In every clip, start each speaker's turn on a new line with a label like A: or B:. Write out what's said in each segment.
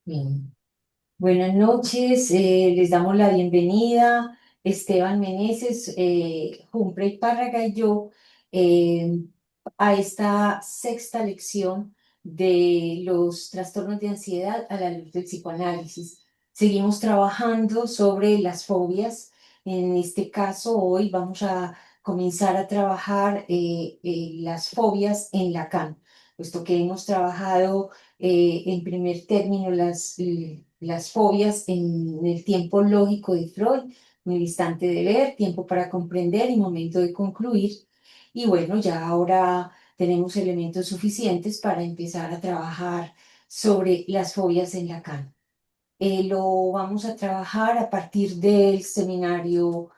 A: Bien. Buenas noches, les damos la bienvenida, Esteban Meneses, Humphrey Párraga y yo, eh, a esta sexta lección de los trastornos de ansiedad a la luz del psicoanálisis. Seguimos trabajando sobre las fobias. En este caso, hoy vamos a comenzar a trabajar las fobias en Lacan, puesto que hemos trabajado en primer término las fobias en el tiempo lógico de Freud, en el instante de ver, tiempo para comprender y momento de concluir. Y bueno, ya ahora tenemos elementos suficientes para empezar a trabajar sobre las fobias en Lacan. Lo vamos a trabajar a partir del seminario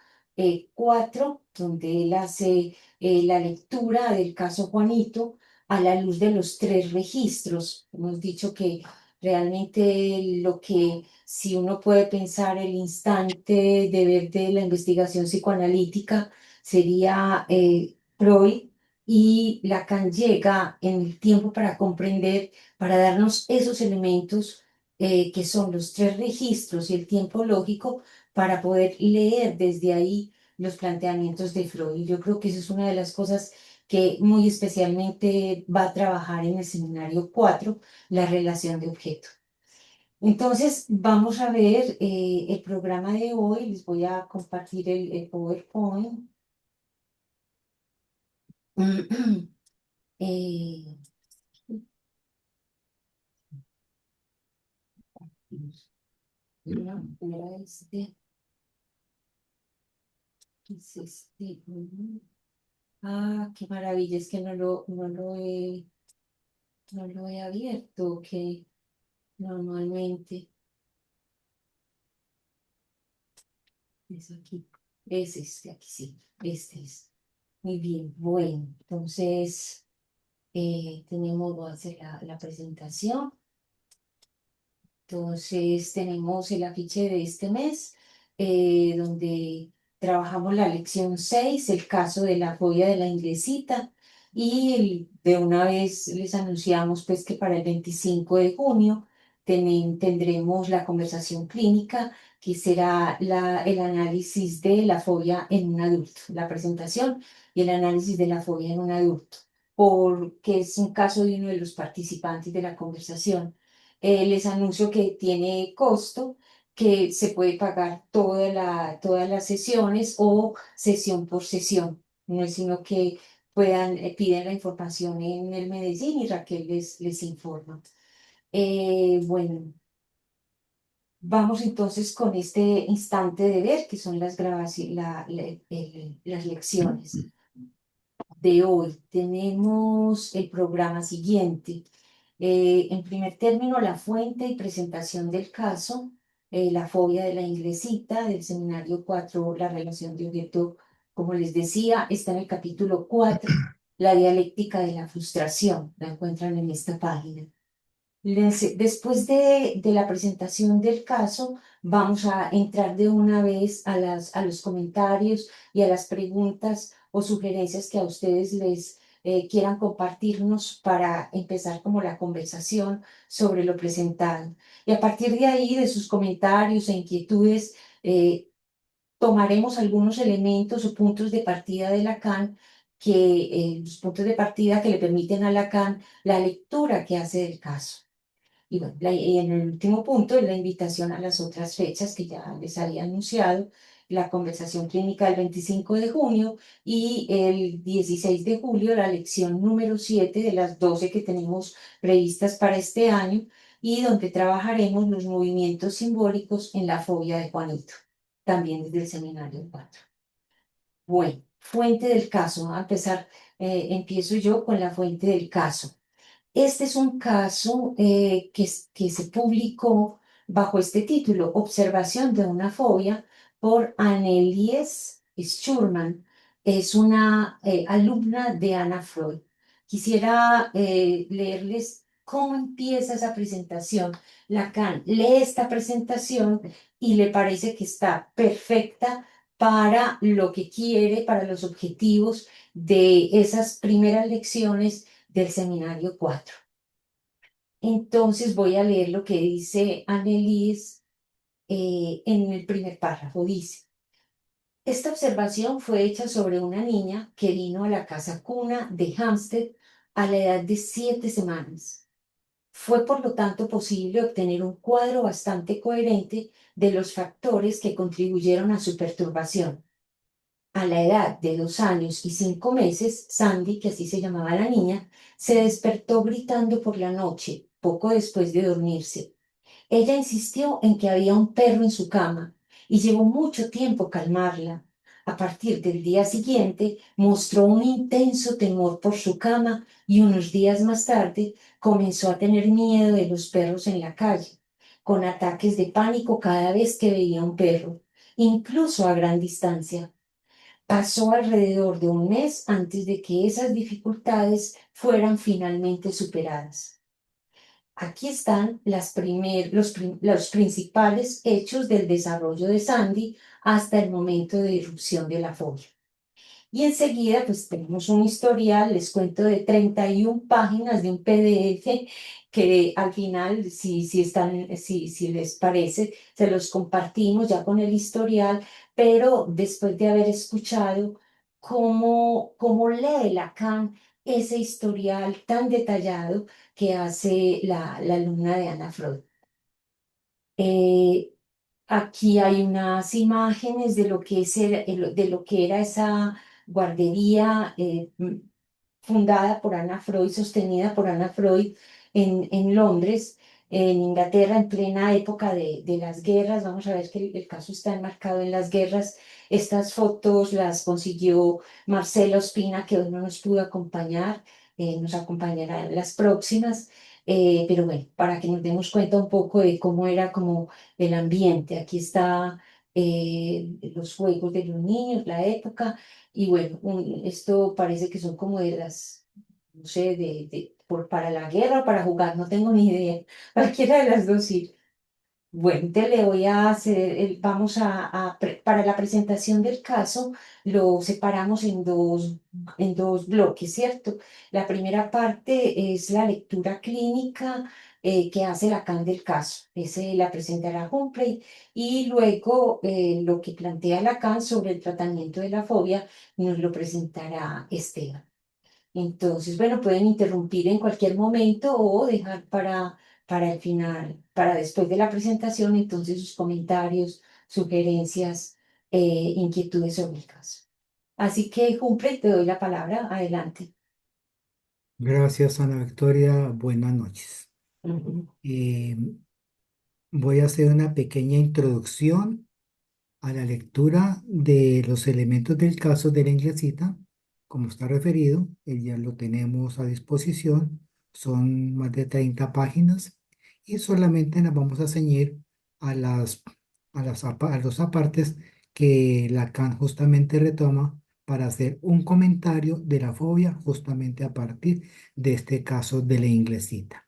A: 4, donde él hace la lectura del caso Juanito a la luz de los tres registros. Hemos dicho que realmente lo que, si uno puede pensar el instante de ver de la investigación psicoanalítica, sería Freud, y Lacan llega en el tiempo para comprender, para darnos esos elementos que son los tres registros y el tiempo lógico, para poder leer desde ahí los planteamientos de Freud. Yo creo que eso es una de las cosas que muy especialmente va a trabajar en el seminario 4, la relación de objeto. Entonces, vamos a ver el programa de hoy. Les voy a compartir el PowerPoint. Eh, era este, es este. Ah, qué maravilla, es que no lo he abierto, que normalmente es aquí. Es este, aquí sí, este es. Muy bien, bueno, entonces voy a hacer la presentación. Entonces tenemos el afiche de este mes, donde trabajamos la lección 6, el caso de la fobia de la inglesita, y de una vez les anunciamos pues que para el 25 de junio tendremos la conversación clínica, que será el análisis de la fobia en un adulto, la presentación y el análisis de la fobia en un adulto, porque es un caso de uno de los participantes de la conversación. Les anuncio que tiene costo, que se puede pagar todas las sesiones o sesión por sesión. No es sino que piden la información en el Medellín y Raquel les informa. Bueno, vamos entonces con este instante de ver, que son las grabaciones, las lecciones de hoy. Tenemos el programa siguiente. En primer término, la fuente y presentación del caso, la fobia de la inglesita, del seminario 4, la relación de objeto, como les decía, está en el capítulo 4, la dialéctica de la frustración, la encuentran en esta página. Después de la presentación del caso, vamos a entrar de una vez a los comentarios y a las preguntas o sugerencias que a ustedes les quieran compartirnos, para empezar como la conversación sobre lo presentado. Y a partir de ahí, de sus comentarios e inquietudes, tomaremos algunos elementos o puntos de partida de Lacan, los puntos de partida que le permiten a Lacan la lectura que hace del caso. Y bueno, y en el último punto, la invitación a las otras fechas que ya les había anunciado: la conversación clínica del 25 de junio y el 16 de julio, la lección número 7 de las 12 que tenemos previstas para este año, y donde trabajaremos los movimientos simbólicos en la fobia de Juanito, también desde el seminario 4. Bueno, fuente del caso. A empezar, empiezo yo con la fuente del caso. Este es un caso que se publicó bajo este título: Observación de una fobia, por Annelies Schurman. Es una alumna de Anna Freud. Quisiera leerles cómo empieza esa presentación. Lacan lee esta presentación y le parece que está perfecta para lo que quiere, para los objetivos de esas primeras lecciones del seminario 4. Entonces voy a leer lo que dice Annelies en el primer párrafo. Dice, esta observación fue hecha sobre una niña que vino a la casa cuna de Hampstead a la edad de 7 semanas. Fue por lo tanto posible obtener un cuadro bastante coherente de los factores que contribuyeron a su perturbación. A la edad de 2 años y 5 meses, Sandy, que así se llamaba la niña, se despertó gritando por la noche, poco después de dormirse. Ella insistió en que había un perro en su cama y llevó mucho tiempo calmarla. A partir del día siguiente, mostró un intenso temor por su cama y unos días más tarde comenzó a tener miedo de los perros en la calle, con ataques de pánico cada vez que veía un perro, incluso a gran distancia. Pasó alrededor de un mes antes de que esas dificultades fueran finalmente superadas. Aquí están los principales hechos del desarrollo de Sandy hasta el momento de irrupción de la fobia. Y enseguida, pues tenemos un historial, les cuento, de 31 páginas de un PDF que al final, si les parece, se los compartimos ya con el historial, pero después de haber escuchado cómo lee Lacan ese historial tan detallado que hace la alumna de Ana Freud. Eh, Aquí hay unas imágenes de lo que de lo que era esa guardería fundada por Ana Freud, sostenida por Ana Freud en Londres, en Inglaterra, en plena época de las guerras. Vamos a ver que el caso está enmarcado en las guerras. Estas fotos las consiguió Marcela Ospina, que hoy no nos pudo acompañar, nos acompañará en las próximas. Pero bueno, para que nos demos cuenta un poco de cómo era como el ambiente. Aquí está los juegos de los niños, la época, y bueno, esto parece que son como de las, no sé, para la guerra o para jugar, no tengo ni idea. Cualquiera de las dos sí. Bueno, te le voy a hacer, vamos para la presentación del caso, lo separamos en dos bloques, ¿cierto? La primera parte es la lectura clínica que hace Lacan del caso. Ese la presentará Humphrey y luego lo que plantea Lacan sobre el tratamiento de la fobia nos lo presentará Esteban. Entonces, bueno, pueden interrumpir en cualquier momento o dejar para el final, para después de la presentación, entonces sus comentarios, sugerencias, inquietudes sobre el caso. Así que, Humphrey, te doy la palabra. Adelante.
B: Gracias, Ana Victoria. Buenas noches.
A: Ujú.
B: Eh, Voy a hacer una pequeña introducción a la lectura de los elementos del caso de la inglesita. Como está referido, ya lo tenemos a disposición. Son más de 30 páginas y solamente nos vamos a ceñir a a los apartes que Lacan justamente retoma para hacer un comentario de la fobia justamente a partir de este caso de la inglesita.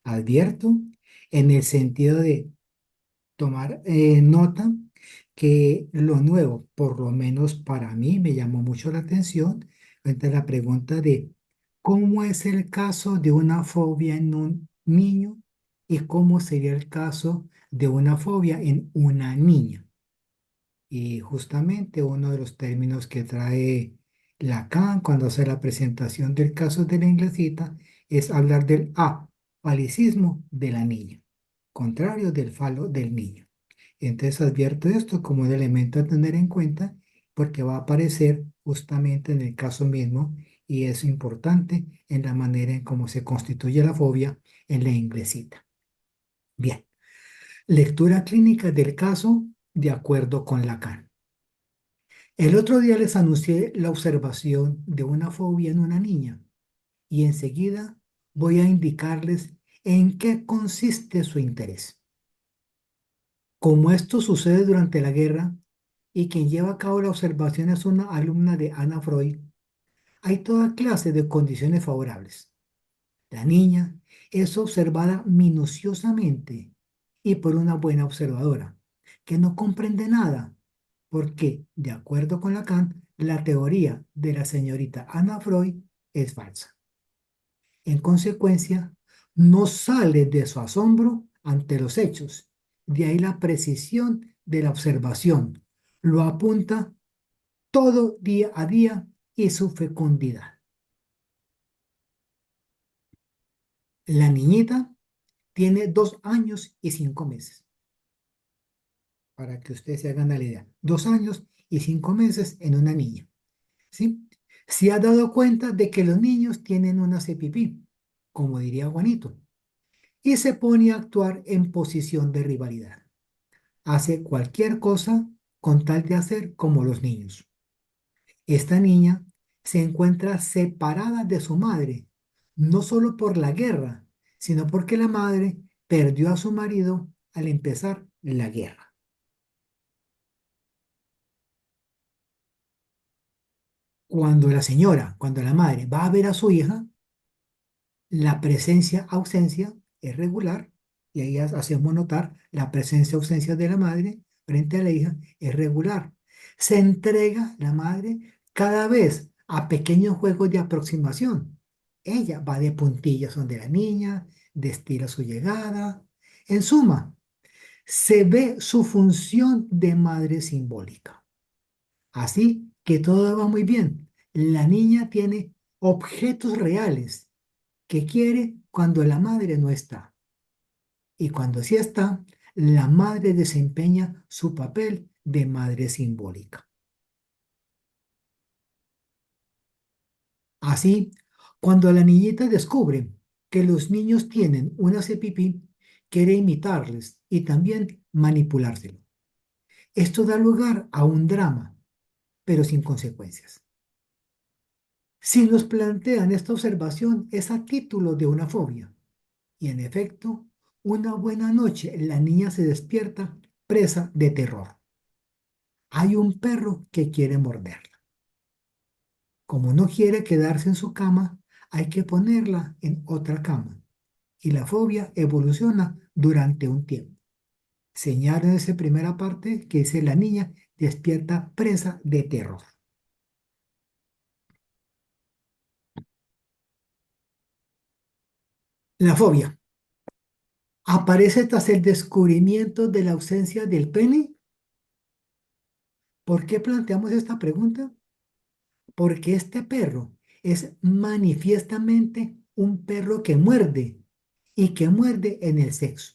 B: Advierto en el sentido de tomar nota que lo nuevo, por lo menos para mí, me llamó mucho la atención frente a la pregunta de cómo es el caso de una fobia en un niño y cómo sería el caso de una fobia en una niña. Y justamente uno de los términos que trae Lacan cuando hace la presentación del caso de la inglesita es hablar del falicismo de la niña, contrario del falo del niño. Entonces advierto esto como un elemento a tener en cuenta porque va a aparecer justamente en el caso mismo y es importante en la manera en cómo se constituye la fobia en la inglesita. Bien, lectura clínica del caso de acuerdo con Lacan. El otro día les anuncié la observación de una fobia en una niña y enseguida voy a indicarles en qué consiste su interés. Como esto sucede durante la guerra y quien lleva a cabo la observación es una alumna de Anna Freud, hay toda clase de condiciones favorables. La niña es observada minuciosamente y por una buena observadora, que no comprende nada, porque, de acuerdo con Lacan, la teoría de la señorita Anna Freud es falsa. En consecuencia, No sale de su asombro ante los hechos. De ahí la precisión de la observación. Lo apunta todo día a día y su fecundidad. La niñita tiene 2 años y 5 meses, para que ustedes se hagan la idea. 2 años y 5 meses en una niña, ¿sí? Se ha dado cuenta de que los niños tienen una pipí, como diría Juanito, y se pone a actuar en posición de rivalidad. Hace cualquier cosa con tal de hacer como los niños. Esta niña se encuentra separada de su madre, no solo por la guerra, sino porque la madre perdió a su marido al empezar la guerra. Cuando la madre va a ver a su hija, la presencia-ausencia es regular, y ahí hacemos notar la presencia-ausencia de la madre frente a la hija es regular. Se entrega la madre cada vez a pequeños juegos de aproximación. Ella va de puntillas donde la niña, destila su llegada. En suma, se ve su función de madre simbólica. Así que todo va muy bien. La niña tiene objetos reales que quiere cuando la madre no está. Y cuando sí está, la madre desempeña su papel de madre simbólica. Así, cuando la niñita descubre que los niños tienen una cepipí, quiere imitarles y también manipulárselo. Esto da lugar a un drama, pero sin consecuencias. Si nos plantean esta observación es a título de una fobia. Y en efecto, una buena noche la niña se despierta presa de terror. Hay un perro que quiere morderla. Como no quiere quedarse en su cama, hay que ponerla en otra cama. Y la fobia evoluciona durante un tiempo. Señala en esa primera parte que dice la niña despierta presa de terror. La fobia aparece tras el descubrimiento de la ausencia del pene. ¿Por qué planteamos esta pregunta? Porque este perro es manifiestamente un perro que muerde y que muerde en el sexo.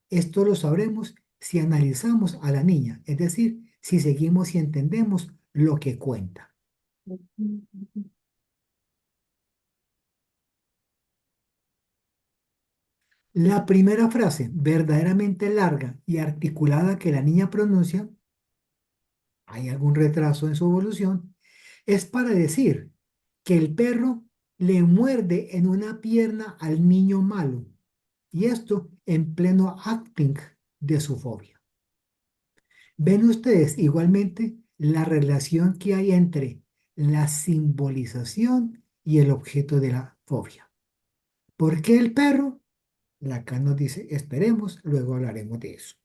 B: Esto lo sabremos si analizamos a la niña, es decir, si seguimos y entendemos lo que cuenta. La primera frase verdaderamente larga y articulada que la niña pronuncia, hay algún retraso en su evolución, es para decir que el perro le muerde en una pierna al niño malo, y esto en pleno acting de su fobia. Ven ustedes igualmente la relación que hay entre la simbolización y el objeto de la fobia. ¿Por qué el perro? Lacan nos dice, esperemos, luego hablaremos de eso.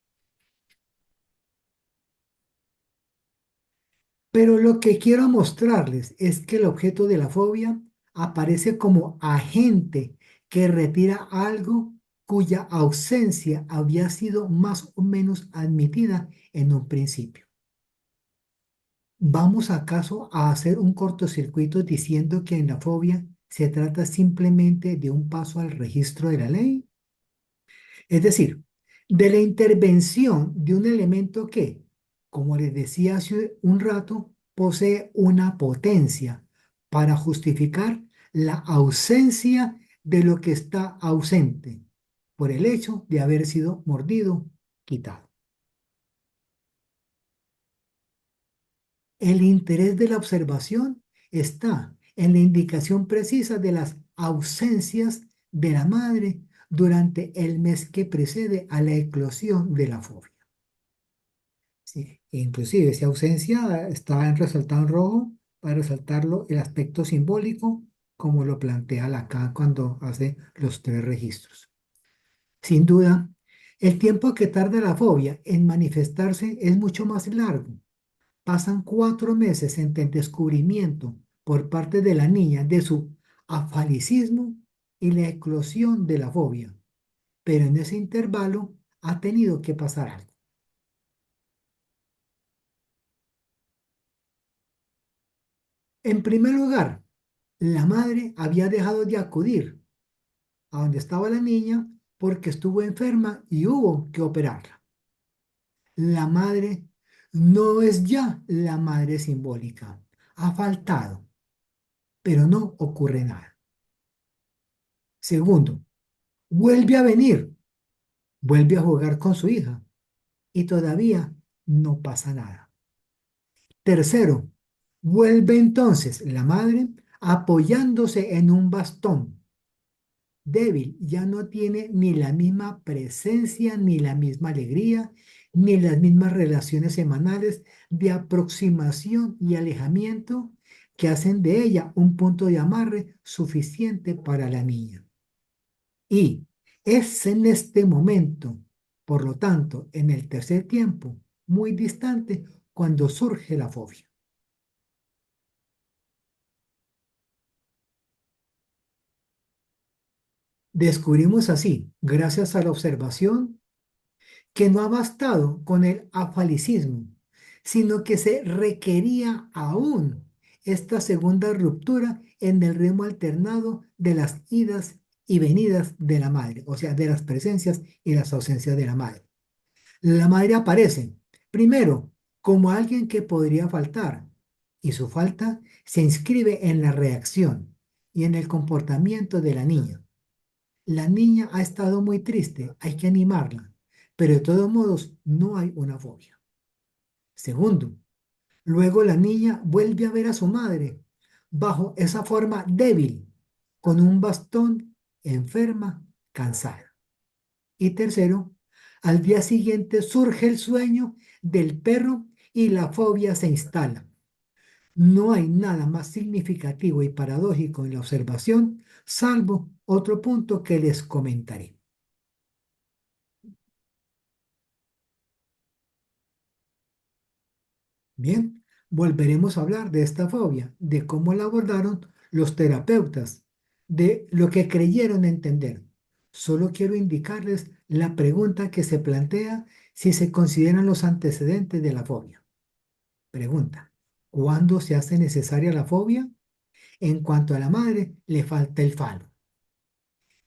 B: Pero lo que quiero mostrarles es que el objeto de la fobia aparece como agente que retira algo cuya ausencia había sido más o menos admitida en un principio. ¿Vamos acaso a hacer un cortocircuito diciendo que en la fobia se trata simplemente de un paso al registro de la ley? Es decir, de la intervención de un elemento que, como les decía hace un rato, posee una potencia para justificar la ausencia de lo que está ausente por el hecho de haber sido mordido, quitado. El interés de la observación está en la indicación precisa de las ausencias de la madre durante el mes que precede a la eclosión de la fobia. Sí, e inclusive esa ausencia está resaltado en rojo para resaltarlo el aspecto simbólico, como lo plantea Lacan cuando hace los 3 registros. Sin duda, el tiempo que tarda la fobia en manifestarse es mucho más largo. Pasan 4 meses entre el descubrimiento por parte de la niña de su afalicismo y la eclosión de la fobia, pero en ese intervalo ha tenido que pasar algo. En primer lugar, la madre había dejado de acudir a donde estaba la niña porque estuvo enferma y hubo que operarla. La madre no es ya la madre simbólica. Ha faltado, pero no ocurre nada. Segundo, vuelve a venir, vuelve a jugar con su hija y todavía no pasa nada. Tercero, vuelve entonces la madre apoyándose en un bastón débil, ya no tiene ni la misma presencia, ni la misma alegría, ni las mismas relaciones semanales de aproximación y alejamiento que hacen de ella un punto de amarre suficiente para la niña. Y es en este momento, por lo tanto, en el tercer tiempo, muy distante, cuando surge la fobia. Descubrimos así, gracias a la observación, que no ha bastado con el afalicismo, sino que se requería aún esta segunda ruptura en el ritmo alternado de las idas y venidas de la madre, o sea, de las presencias y las ausencias de la madre. La madre aparece, primero, como alguien que podría faltar, y su falta se inscribe en la reacción y en el comportamiento de la niña. La niña ha estado muy triste, hay que animarla, pero de todos modos no hay una fobia. Segundo, luego la niña vuelve a ver a su madre bajo esa forma débil, con un bastón, enferma, cansada. Y tercero, al día siguiente surge el sueño del perro y la fobia se instala. No hay nada más significativo y paradójico en la observación, salvo otro punto que les comentaré. Bien, volveremos a hablar de esta fobia, de cómo la abordaron los terapeutas, de lo que creyeron entender. Solo quiero indicarles la pregunta que se plantea si se consideran los antecedentes de la fobia. Pregunta, ¿cuándo se hace necesaria la fobia? En cuanto a la madre, le falta el falo.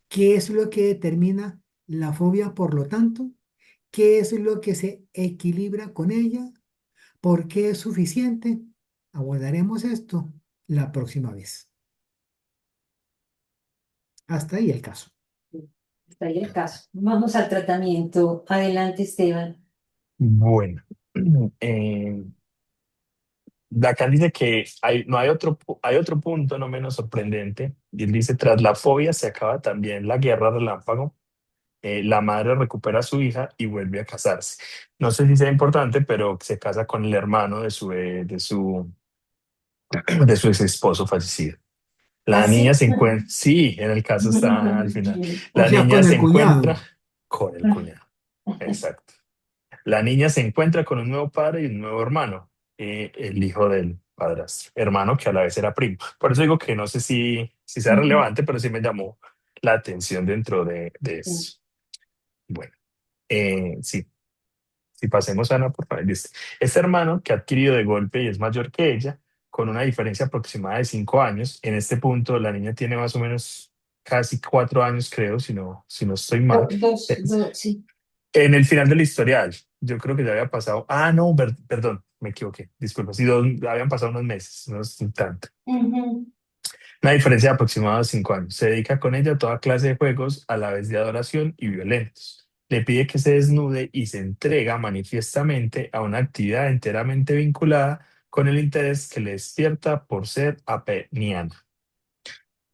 B: ¿Qué es lo que determina la fobia, por lo tanto? ¿Qué es lo que se equilibra con ella? ¿Por qué es suficiente? Abordaremos esto la próxima vez. Hasta ahí el caso.
A: Está ahí el caso. Vamos al tratamiento. Adelante, Esteban.
C: Bueno, eh, Lacan dice que no hay otro punto no menos sorprendente, y él dice, tras la fobia se acaba también la guerra relámpago, la madre recupera a su hija y vuelve a casarse. No sé si sea importante, pero se casa con el hermano de su ex esposo fallecido. La niña
A: ¿Así?
C: se encuentra, sí, en el caso está al final,
B: O
C: la
B: sea,
C: niña
B: con
C: se
B: el
C: encuentra
B: cuñado.
C: con el cuñado, exacto. La niña se encuentra con un nuevo padre y un nuevo hermano, el hijo del padrastro, hermano que a la vez era primo. Por eso digo que no sé si sea relevante, pero sí me llamó la atención dentro de eso. Bueno, sí, si pasemos a Ana, por favor. Dice, este hermano que ha adquirido de golpe y es mayor que ella, con una diferencia aproximada de 5 años. En este punto, la niña tiene más o menos casi 4 años, creo, si no estoy mal.
A: Sí.
C: En el final del historial, yo creo que ya había pasado. Ah, no, perdón, me equivoqué. Disculpa, sí, habían pasado unos meses, no es tanto.
A: Ujú.
C: Una diferencia de aproximadamente 5 años. Se dedica con ella a toda clase de juegos, a la vez de adoración y violentos. Le pide que se desnude y se entrega manifiestamente a una actividad enteramente vinculada con el interés que le despierta por ser apeniana.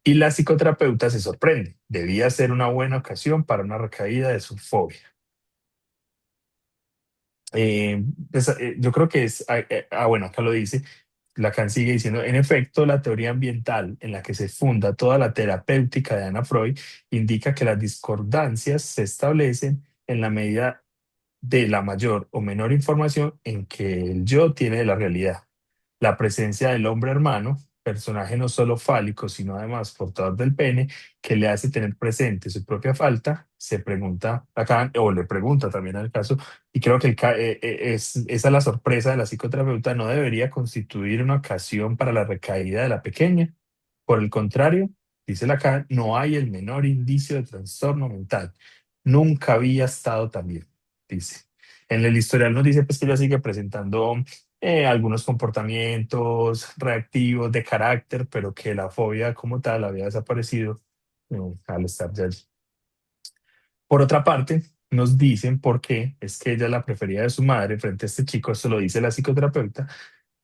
C: Y la psicoterapeuta se sorprende. Debía ser una buena ocasión para una recaída de su fobia. Yo creo que bueno, acá lo dice, Lacan sigue diciendo, en efecto, la teoría ambiental en la que se funda toda la terapéutica de Anna Freud indica que las discordancias se establecen en la medida de la mayor o menor información en que el yo tiene de la realidad. La presencia del hombre hermano personaje no solo fálico, sino además portador del pene, que le hace tener presente su propia falta, se pregunta acá, o le pregunta también al caso, y creo que esa es la sorpresa de la psicoterapeuta, no debería constituir una ocasión para la recaída de la pequeña. Por el contrario, dice Lacan, no hay el menor indicio de trastorno mental. Nunca había estado tan bien, dice. En el historial nos dice pues, que ella sigue presentando algunos comportamientos reactivos de carácter, pero que la fobia como tal había desaparecido al estar ya allí. Por otra parte, nos dicen por qué es que ella es la preferida de su madre frente a este chico, esto lo dice la psicoterapeuta.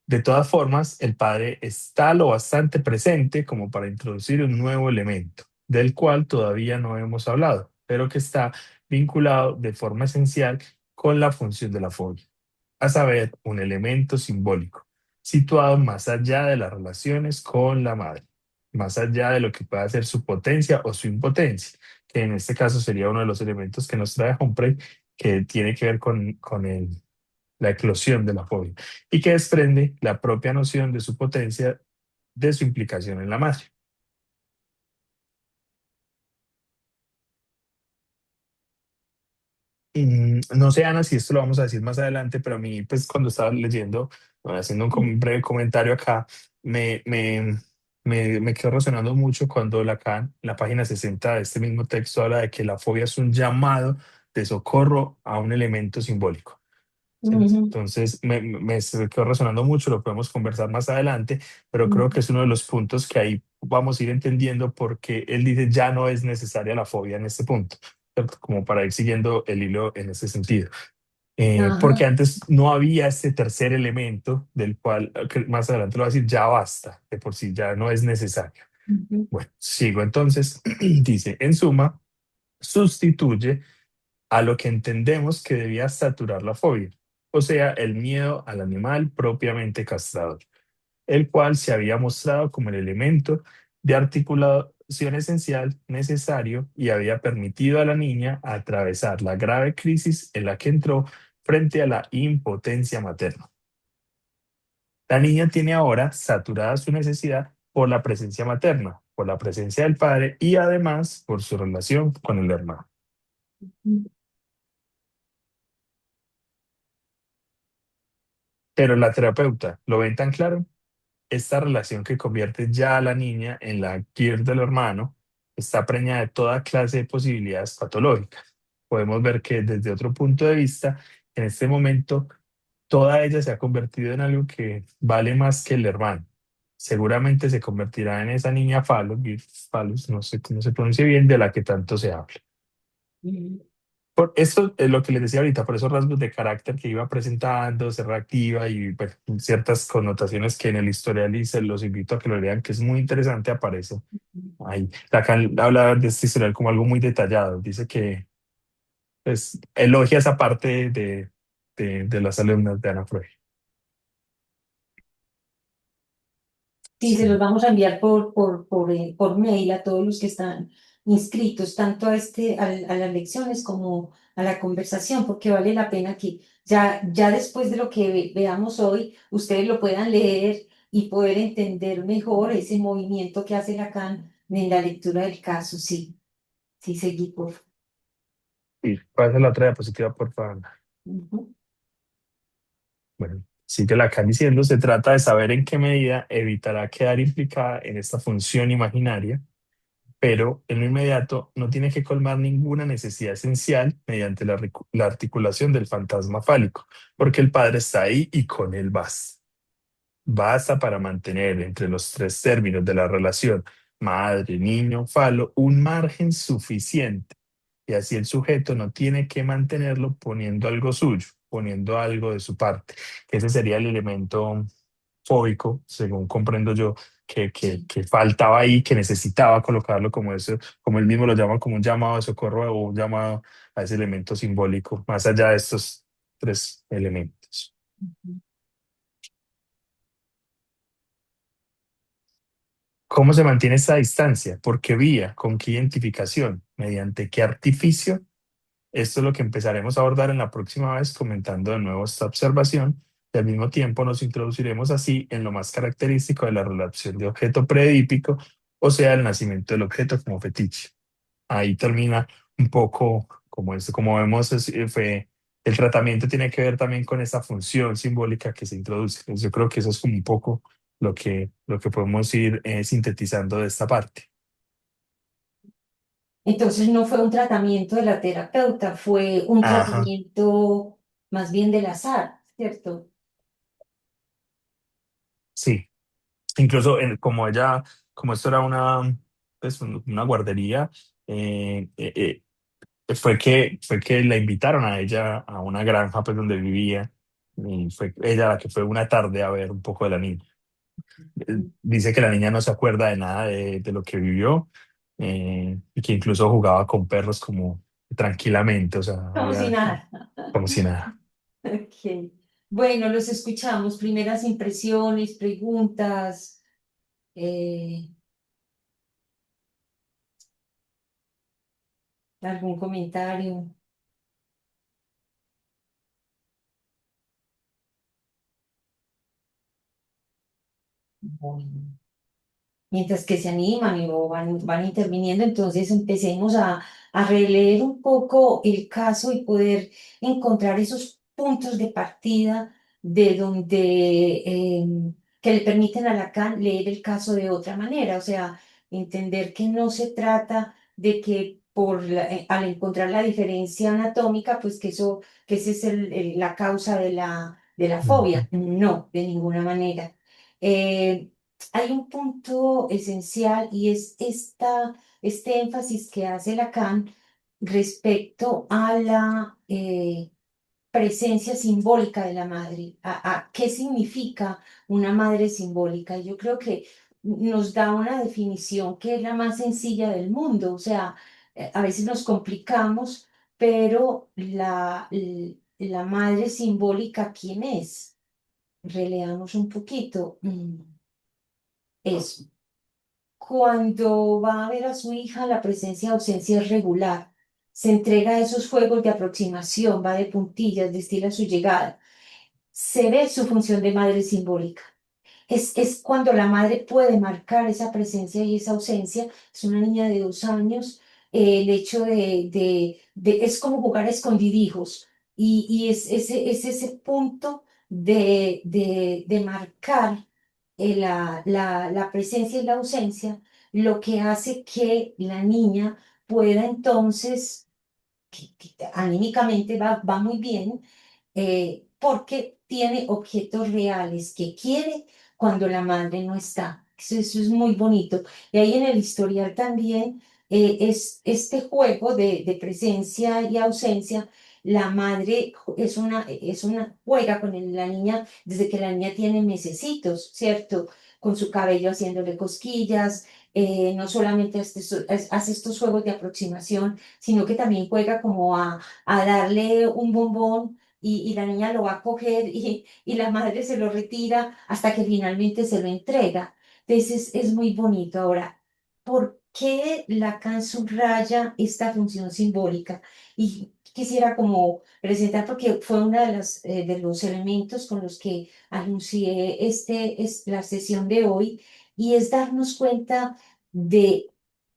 C: De todas formas, el padre está lo bastante presente como para introducir un nuevo elemento, del cual todavía no hemos hablado, pero que está vinculado de forma esencial con la función de la fobia, a saber, un elemento simbólico, situado más allá de las relaciones con la madre, más allá de lo que pueda ser su potencia o su impotencia, que en este caso sería uno de los elementos que nos trae Humphrey, que tiene que ver con la eclosión de la fobia, y que desprende la propia noción de su potencia de su implicación en la madre. No sé, Ana, si esto lo vamos a decir más adelante, pero a mí, pues cuando estaba leyendo, haciendo un breve comentario acá, me, me, me quedó resonando mucho cuando Lacan, en la página 60 de este mismo texto, habla de que la fobia es un llamado de socorro a un elemento simbólico. ¿Cierto?
A: Ujú.
C: Entonces, se quedó resonando mucho, lo podemos conversar más adelante, pero creo que
A: Ujú.
C: es uno de los puntos que ahí vamos a ir entendiendo porque él dice ya no es necesaria la fobia en este punto, ¿cierto? Como para ir siguiendo el hilo en ese sentido. Porque
A: Ajá.
C: antes no había este tercer elemento del cual que más adelante lo va a decir, ya basta, de por sí ya no es necesario.
A: Ujú.
C: Bueno, sigo entonces, dice, en suma, sustituye a lo que entendemos que debía saturar la fobia, o sea, el miedo al animal propiamente castrador, el cual se había mostrado como el elemento de articulación esencial necesario y había permitido a la niña atravesar la grave crisis en la que entró frente a la impotencia materna. La niña tiene ahora saturada su necesidad por la presencia materna, por la presencia del padre y además por su relación con el hermano. Pero la terapeuta, ¿lo ven tan claro? Esta relación que convierte ya a la niña en la queer del hermano está preñada de toda clase de posibilidades patológicas. Podemos ver que desde otro punto de vista, en este momento, toda ella se ha convertido en algo que vale más que el hermano. Seguramente se convertirá en esa niña falo, phallus, no sé cómo se pronuncia bien, de la que tanto se habla.
A: Ujú.
C: Por esto es lo que les decía ahorita, por esos rasgos de carácter que iba presentando, se reactiva y pues, ciertas connotaciones que en el historial y se los invito a que lo lean, que es muy interesante, aparece ahí. Lacan habla de este historial como algo muy detallado. Dice que pues, elogia esa parte de las alumnas de Ana Freud.
A: Sí, se los
C: Sí.
A: vamos a enviar por mail a todos los que están inscritos, tanto a las lecciones como a la conversación, porque vale la pena que ya después de lo que veamos hoy, ustedes lo puedan leer y poder entender mejor ese movimiento que hace Lacan en la lectura del caso. Sí, sí, seguí por.
C: Y pasa la otra diapositiva, por favor.
A: Ujú.
C: Bueno, sigue Lacan diciendo, se trata de saber en qué medida evitará quedar implicada en esta función imaginaria, pero en lo inmediato no tiene que colmar ninguna necesidad esencial mediante la articulación del fantasma fálico, porque el padre está ahí y con él basta. Basta para mantener entre los tres términos de la relación madre, niño, falo un margen suficiente y así el sujeto no tiene que mantenerlo poniendo algo suyo, poniendo algo de su parte. Ese sería el elemento fóbico, según comprendo yo,
A: Sí.
C: que faltaba ahí, que necesitaba colocarlo como eso, como él mismo lo llama, como un llamado de socorro o un llamado a ese elemento simbólico, más allá de estos tres elementos. ¿Cómo se mantiene esta distancia? ¿Por qué vía? ¿Con qué identificación? ¿Mediante qué artificio? Esto es lo que empezaremos a abordar en la próxima vez, comentando de nuevo esta observación y al mismo tiempo nos introduciremos así en lo más característico de la relación de objeto predípico, o sea, el nacimiento del objeto como fetiche. Ahí termina un poco como esto, como vemos, fue, el tratamiento tiene que ver también con esa función simbólica que se introduce. Entonces, yo creo que eso es como un poco lo que podemos ir sintetizando de esta parte.
A: Entonces no fue un tratamiento de la terapeuta, fue un
C: Ajá,
A: tratamiento más bien del azar, ¿cierto?
C: sí. Incluso como ella, como esto era una, pues, una guardería, fue que la invitaron a ella a una granja pues donde vivía y fue ella la que fue una tarde a ver un poco de la niña. Dice que la niña no se acuerda de nada de lo que vivió y que incluso jugaba con perros como tranquilamente, o sea,
A: Como si
C: había
A: nada.
C: como si nada.
A: Ok. Bueno, los escuchamos. Primeras impresiones, preguntas, eh, algún comentario. Bueno. Mientras que se animan o van interviniendo, entonces empecemos a releer un poco el caso y poder encontrar esos puntos de partida de donde que le permiten a Lacan leer el caso de otra manera, o sea, entender que no se trata de que al encontrar la diferencia anatómica, pues que eso, que esa es la causa de la
C: Ujú.
A: fobia. No, de ninguna manera. Eh, Hay un punto esencial y es este énfasis que hace Lacan respecto a la presencia simbólica de la madre, a qué significa una madre simbólica. Yo creo que nos da una definición que es la más sencilla del mundo, o sea, a veces nos complicamos, pero la madre simbólica, ¿quién es? Releamos un poquito. Eso. Cuando va a ver a su hija, la presencia-ausencia es regular. Se entrega a esos juegos de aproximación, va de puntillas, destila su llegada. Se ve su función de madre simbólica. Es cuando la madre puede marcar esa presencia y esa ausencia. Es una niña de 2 años. El hecho es como jugar a escondidijos. Y es ese punto de marcar la presencia y la ausencia, lo que hace que la niña pueda entonces, que anímicamente va muy bien, porque tiene objetos reales que quiere cuando la madre no está. Eso es muy bonito. Y ahí en el historial también es este juego de presencia y ausencia. La madre juega con la niña desde que la niña tiene mesecitos, ¿cierto? Con su cabello haciéndole cosquillas. No solamente hace estos juegos de aproximación, sino que también juega como a darle un bombón y la niña lo va a coger y la madre se lo retira hasta que finalmente se lo entrega. Entonces es muy bonito. Ahora, ¿por qué Lacan subraya esta función simbólica? Y quisiera como presentar, porque fue uno de los elementos con los que anuncié la sesión de hoy, y es darnos cuenta de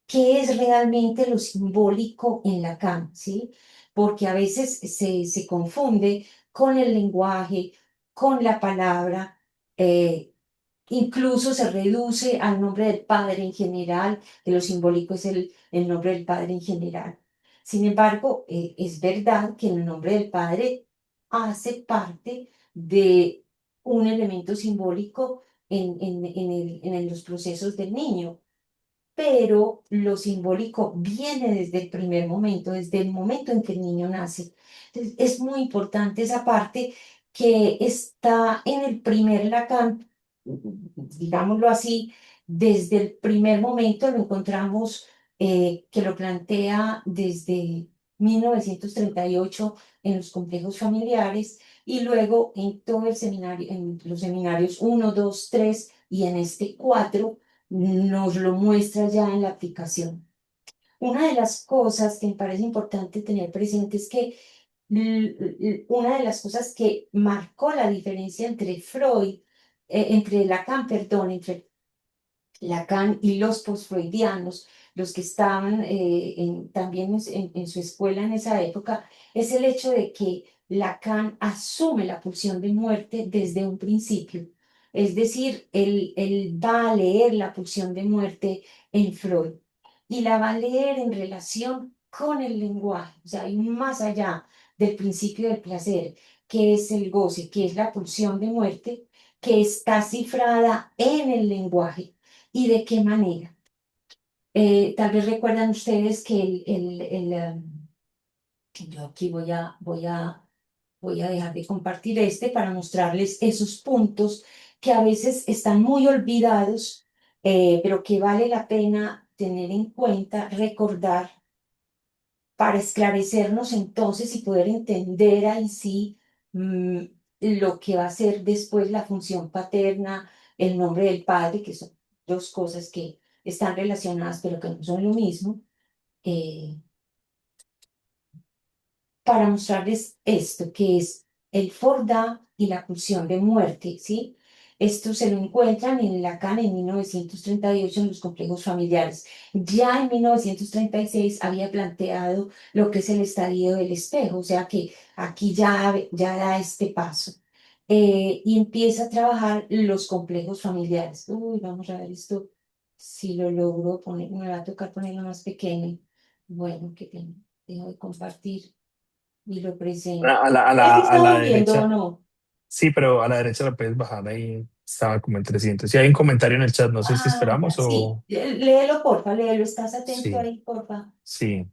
A: qué es realmente lo simbólico en Lacan, ¿sí? Porque a veces se confunde con el lenguaje, con la palabra, incluso se reduce al nombre del Padre en general, que lo simbólico es el nombre del Padre en general. Sin embargo, es verdad que el nombre del Padre hace parte de un elemento simbólico en los procesos del niño, pero lo simbólico viene desde el primer momento, desde el momento en que el niño nace. Entonces, es muy importante esa parte que está en el primer Lacan, digámoslo así, desde el primer momento lo encontramos, que lo plantea desde 1938 en los complejos familiares y luego en todo el seminario, en los seminarios 1, 2, 3 y en este 4 nos lo muestra ya en la aplicación. Una de las cosas que me parece importante tener presente es que una de las cosas que marcó la diferencia entre Freud, entre Lacan, perdón, entre Lacan y los postfreudianos, los que estaban también en su escuela en esa época, es el hecho de que Lacan asume la pulsión de muerte desde un principio. Es decir, él va a leer la pulsión de muerte en Freud y la va a leer en relación con el lenguaje, o sea, hay un más allá del principio del placer, que es el goce, que es la pulsión de muerte, que está cifrada en el lenguaje. ¿Y de qué manera? Tal vez recuerdan ustedes que yo aquí voy a dejar de compartir este para mostrarles esos puntos que a veces están muy olvidados, pero que vale la pena tener en cuenta, recordar, para esclarecernos entonces y poder entender ahí sí mm, lo que va a ser después la función paterna, el nombre del padre, que son dos cosas que están relacionadas pero que no son lo mismo. eh, para mostrarles esto, que es el Forda y la pulsión de muerte, ¿sí? Esto se lo encuentran en Lacan en 1938 en los complejos familiares. Ya en 1936 había planteado lo que es el estadio del espejo, o sea que aquí ya da este paso. Y empieza a trabajar los complejos familiares. Uy, vamos a ver esto, si lo logro poner, me va a tocar ponerlo más pequeño. Bueno, qué pena, dejo de compartir y lo presento. ¿Es que
C: A la
A: estamos viendo o
C: derecha,
A: no?
C: sí, pero a la derecha la puedes bajar ahí, estaba como en 300. Si hay un comentario en el chat, no sé si
A: Ah, ya,
C: esperamos
A: sí.
C: o...
A: Léelo, porfa, léelo. ¿Estás atento
C: Sí,
A: ahí, porfa?
C: sí.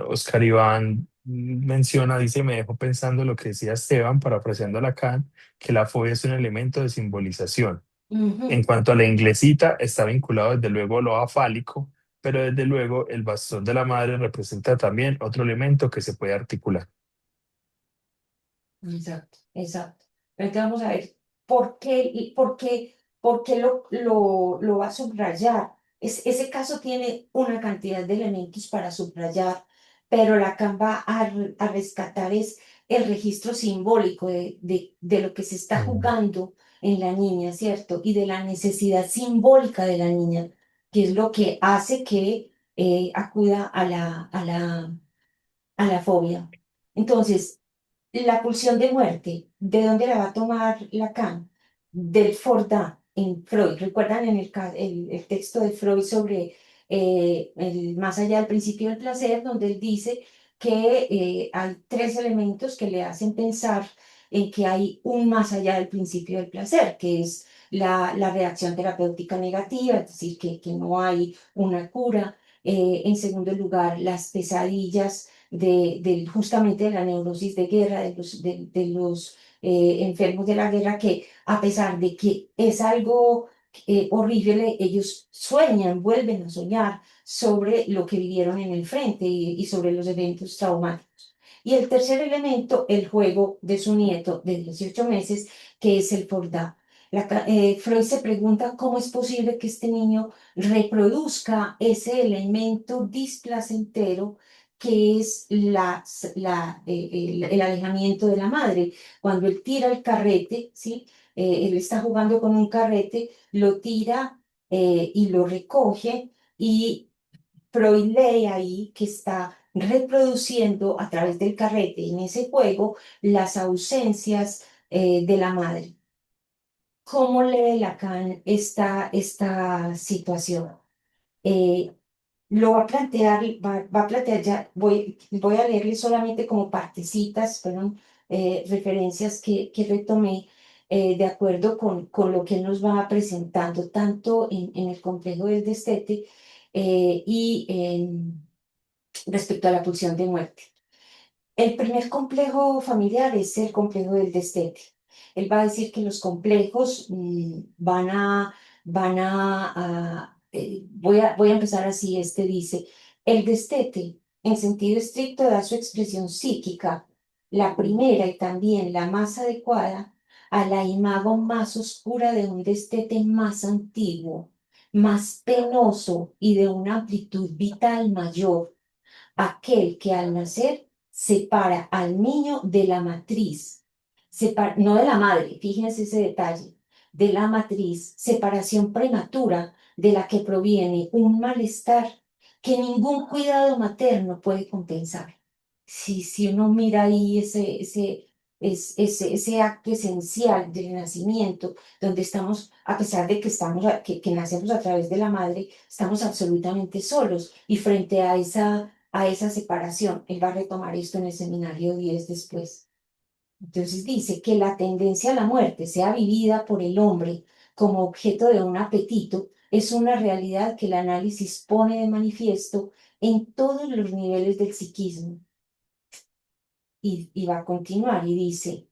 C: Oscar Iván menciona, dice, me dejó pensando lo que decía Esteban, parafraseando a Lacan, que la fobia es un elemento de simbolización. En
A: Ujú.
C: cuanto a la inglesita, está vinculado desde luego a lo afálico, pero desde luego el bastón de la madre representa también otro elemento que se puede articular.
A: Exacto, exacto. Entonces vamos a ver por qué lo va a subrayar. Ese caso tiene una cantidad de elementos para subrayar, pero Lacan va a rescatar es el registro simbólico de lo que se está
C: Mm.
A: jugando en la niña, ¿cierto? Y de la necesidad simbólica de la niña, que es lo que hace que acuda a la fobia. Entonces, la pulsión de muerte, ¿de dónde la va a tomar Lacan? Del Forda en Freud. ¿Recuerdan en el texto de Freud sobre el más allá del principio del placer, donde él dice que hay tres elementos que le hacen pensar en que hay un más allá del principio del placer, que es la reacción terapéutica negativa, es decir, que no hay una cura. En segundo lugar, las pesadillas justamente de la neurosis de guerra, de los enfermos de la guerra, que a pesar de que es algo horrible, ellos sueñan, vuelven a soñar sobre lo que vivieron en el frente y sobre los eventos traumáticos. Y el tercer elemento, el juego de su nieto de 18 meses, que es el Fordá. Freud se pregunta cómo es posible que este niño reproduzca ese elemento displacentero que es el alejamiento de la madre. Cuando él tira el carrete, ¿sí? Él está jugando con un carrete, lo tira y lo recoge y Freud lee ahí que está reproduciendo a través del carrete en ese juego las ausencias de la madre. ¿Cómo lee Lacan esta situación? Eh, lo va a plantear ya, voy a leerle solamente como partecitas, fueron referencias que retomé de acuerdo con lo que él nos va presentando, tanto en el complejo del destete y respecto a la pulsión de muerte. El primer complejo familiar es el complejo del destete. Él va a decir que los complejos voy a empezar así, este dice, el destete, en sentido estricto, da su expresión psíquica, la primera y también la más adecuada, a la imago más oscura de un destete más antiguo, más penoso y de una amplitud vital mayor, aquel que al nacer separa al niño de la matriz, no de la madre, fíjense ese detalle, de la matriz, separación prematura de la que proviene un malestar que ningún cuidado materno puede compensar. Si uno mira ahí ese acto esencial del nacimiento, donde estamos, a pesar de que, que nacemos a través de la madre, estamos absolutamente solos y frente a esa separación, él va a retomar esto en el seminario 10 después. Entonces dice que la tendencia a la muerte sea vivida por el hombre como objeto de un apetito es una realidad que el análisis pone de manifiesto en todos los niveles del psiquismo. Y va a continuar y dice,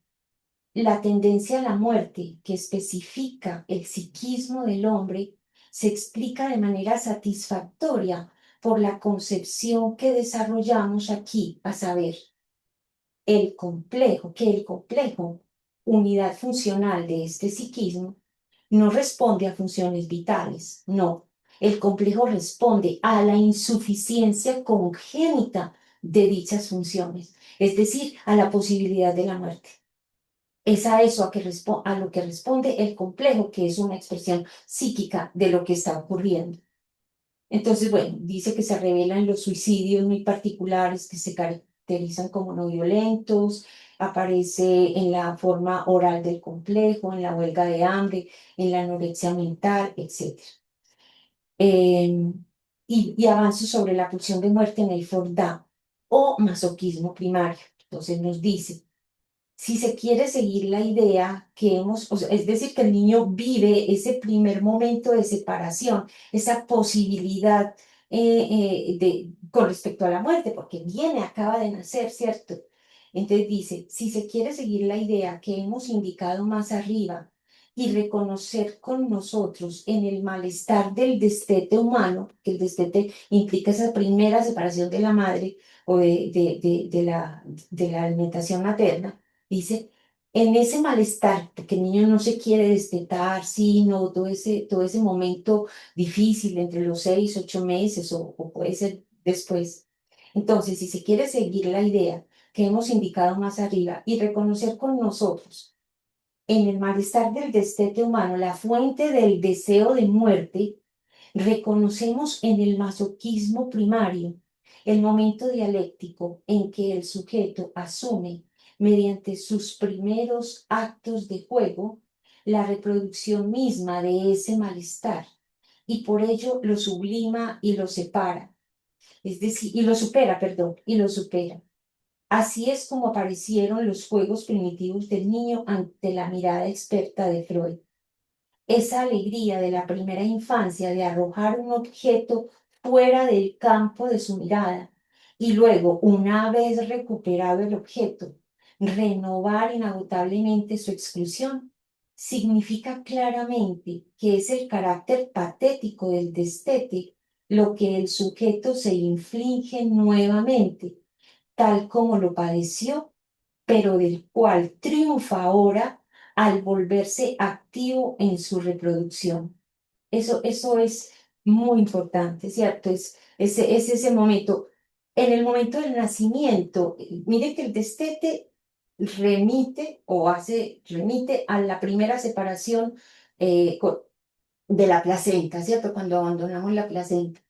A: la tendencia a la muerte que especifica el psiquismo del hombre se explica de manera satisfactoria por la concepción que desarrollamos aquí, a saber, que el complejo, unidad funcional de este psiquismo, no responde a funciones vitales, no. El complejo responde a la insuficiencia congénita de dichas funciones, es decir, a la posibilidad de la muerte. Es a eso a lo que responde el complejo, que es una expresión psíquica de lo que está ocurriendo. Entonces, bueno, dice que se revelan los suicidios muy particulares que se caracterizan como no violentos, aparece en la forma oral del complejo, en la huelga de hambre, en la anorexia mental, etc. Y avanzo sobre la pulsión de muerte en el Fordá o masoquismo primario. Entonces nos dice, si se quiere seguir la idea que o sea, es decir, que el niño vive ese primer momento de separación, esa posibilidad con respecto a la muerte, porque acaba de nacer, ¿cierto? Entonces dice, si se quiere seguir la idea que hemos indicado más arriba y reconocer con nosotros en el malestar del destete humano, que el destete implica esa primera separación de la madre o de la alimentación materna, dice, en ese malestar, porque el niño no se quiere destetar, sino todo ese momento difícil entre los 6, 8 meses o puede ser después. Entonces, si se quiere seguir la idea que hemos indicado más arriba y reconocer con nosotros en el malestar del destete humano la fuente del deseo de muerte, reconocemos en el masoquismo primario el momento dialéctico en que el sujeto asume, mediante sus primeros actos de juego, la reproducción misma de ese malestar y por ello lo sublima y lo separa, es decir, y lo supera, perdón, y lo supera. Así es como aparecieron los juegos primitivos del niño ante la mirada experta de Freud. Esa alegría de la primera infancia de arrojar un objeto fuera del campo de su mirada y luego, una vez recuperado el objeto, renovar inagotablemente su exclusión, significa claramente que es el carácter patético del destete lo que el sujeto se inflige nuevamente, tal como lo padeció, pero del cual triunfa ahora al volverse activo en su reproducción. Eso es muy importante, ¿cierto? Es ese momento. En el momento del nacimiento, mire que el destete remite a la primera separación de la placenta, ¿cierto? Cuando abandonamos la placenta.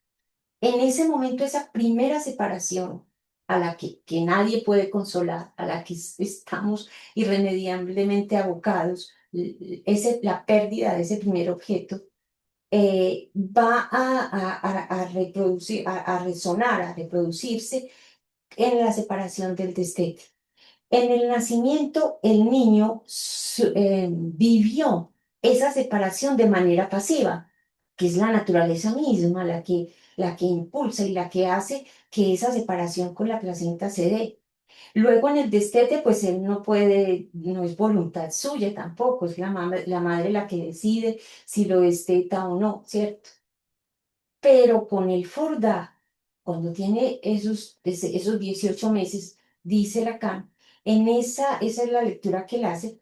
A: En ese momento, esa primera separación a la que nadie puede consolar, a la que estamos irremediablemente abocados, la pérdida de ese primer objeto, va a reproducir, a resonar, a reproducirse en la separación del destete. En el nacimiento, el niño vivió esa separación de manera pasiva, que es la naturaleza misma la que impulsa y la que hace que esa separación con la placenta se dé. Luego en el destete, pues él no puede, no es voluntad suya tampoco, es la madre la que decide si lo desteta o no, ¿cierto? Pero con el Forda, cuando tiene esos 18 meses, dice Lacan, esa es la lectura que él hace,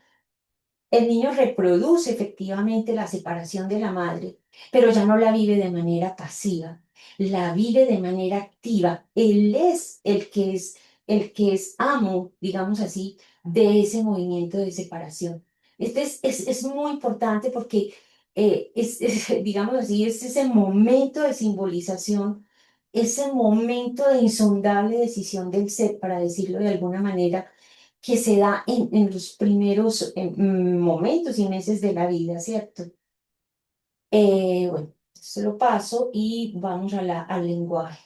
A: el niño reproduce efectivamente la separación de la madre, pero ya no la vive de manera pasiva, la vive de manera activa. Él es el que es el que es amo, digamos así, de ese movimiento de separación. Es muy importante porque digamos así, es ese momento de simbolización, ese momento de insondable decisión del ser, para decirlo de alguna manera, que se da en los primeros momentos y meses de la vida, ¿cierto? Bueno, se lo paso y vamos al lenguaje.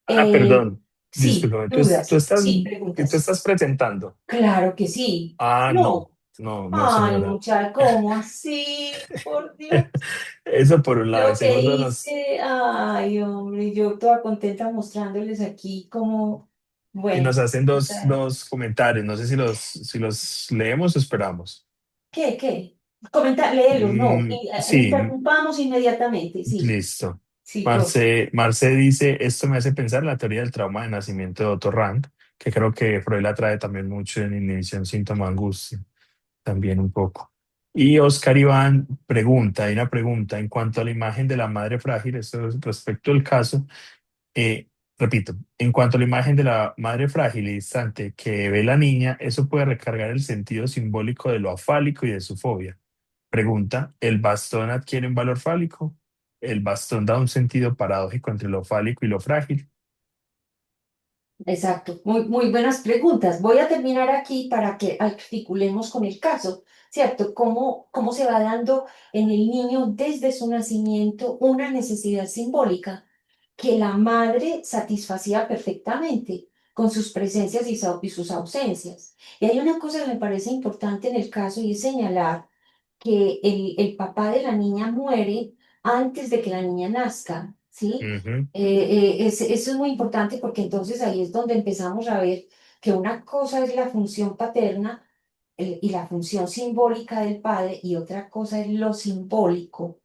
A: Eh,
C: Perdón,
A: sí,
C: discúlpame,
A: dudas, sí,
C: tú
A: preguntas.
C: estás presentando.
A: Claro que sí.
C: No,
A: No.
C: no,
A: Ay,
C: señora.
A: muchacha, ¿cómo así? Por Dios.
C: Eso por un lado.
A: Lo
C: En
A: que
C: segundo,
A: hice, ay, hombre, yo toda contenta mostrándoles aquí como,
C: nos
A: bueno,
C: hacen
A: o sea,
C: dos comentarios. No sé si los leemos o esperamos.
A: ¿qué? Comentar, léelos, no,
C: Sí,
A: interrumpamos inmediatamente, sí,
C: listo.
A: sí, porfa.
C: Marce dice, esto me hace pensar en la teoría del trauma de nacimiento de Otto Rand, que creo que Freud la trae también mucho en Inhibición, Síntoma, Angustia, también un poco. Y Oscar Iván pregunta, hay una pregunta en cuanto a la imagen de la madre frágil, esto es respecto al caso, repito, en cuanto a la imagen de la madre frágil y distante que ve la niña, eso puede recargar el sentido simbólico de lo afálico y de su fobia. Pregunta, ¿el bastón adquiere un valor fálico? ¿El bastón da un sentido paradójico entre lo fálico y lo frágil?
A: Exacto, muy buenas preguntas. Voy a terminar aquí para que articulemos con el caso, ¿cierto? ¿Cómo se va dando en el niño desde su nacimiento una necesidad simbólica que la madre satisfacía perfectamente con sus presencias y sus ausencias? Y hay una cosa que me parece importante en el caso y es señalar que el papá de la niña muere antes de que la niña nazca, ¿sí?
C: Ujú,
A: Eso es muy importante porque entonces ahí es donde empezamos a ver que una cosa es la función paterna y la función simbólica del padre y otra cosa es lo simbólico,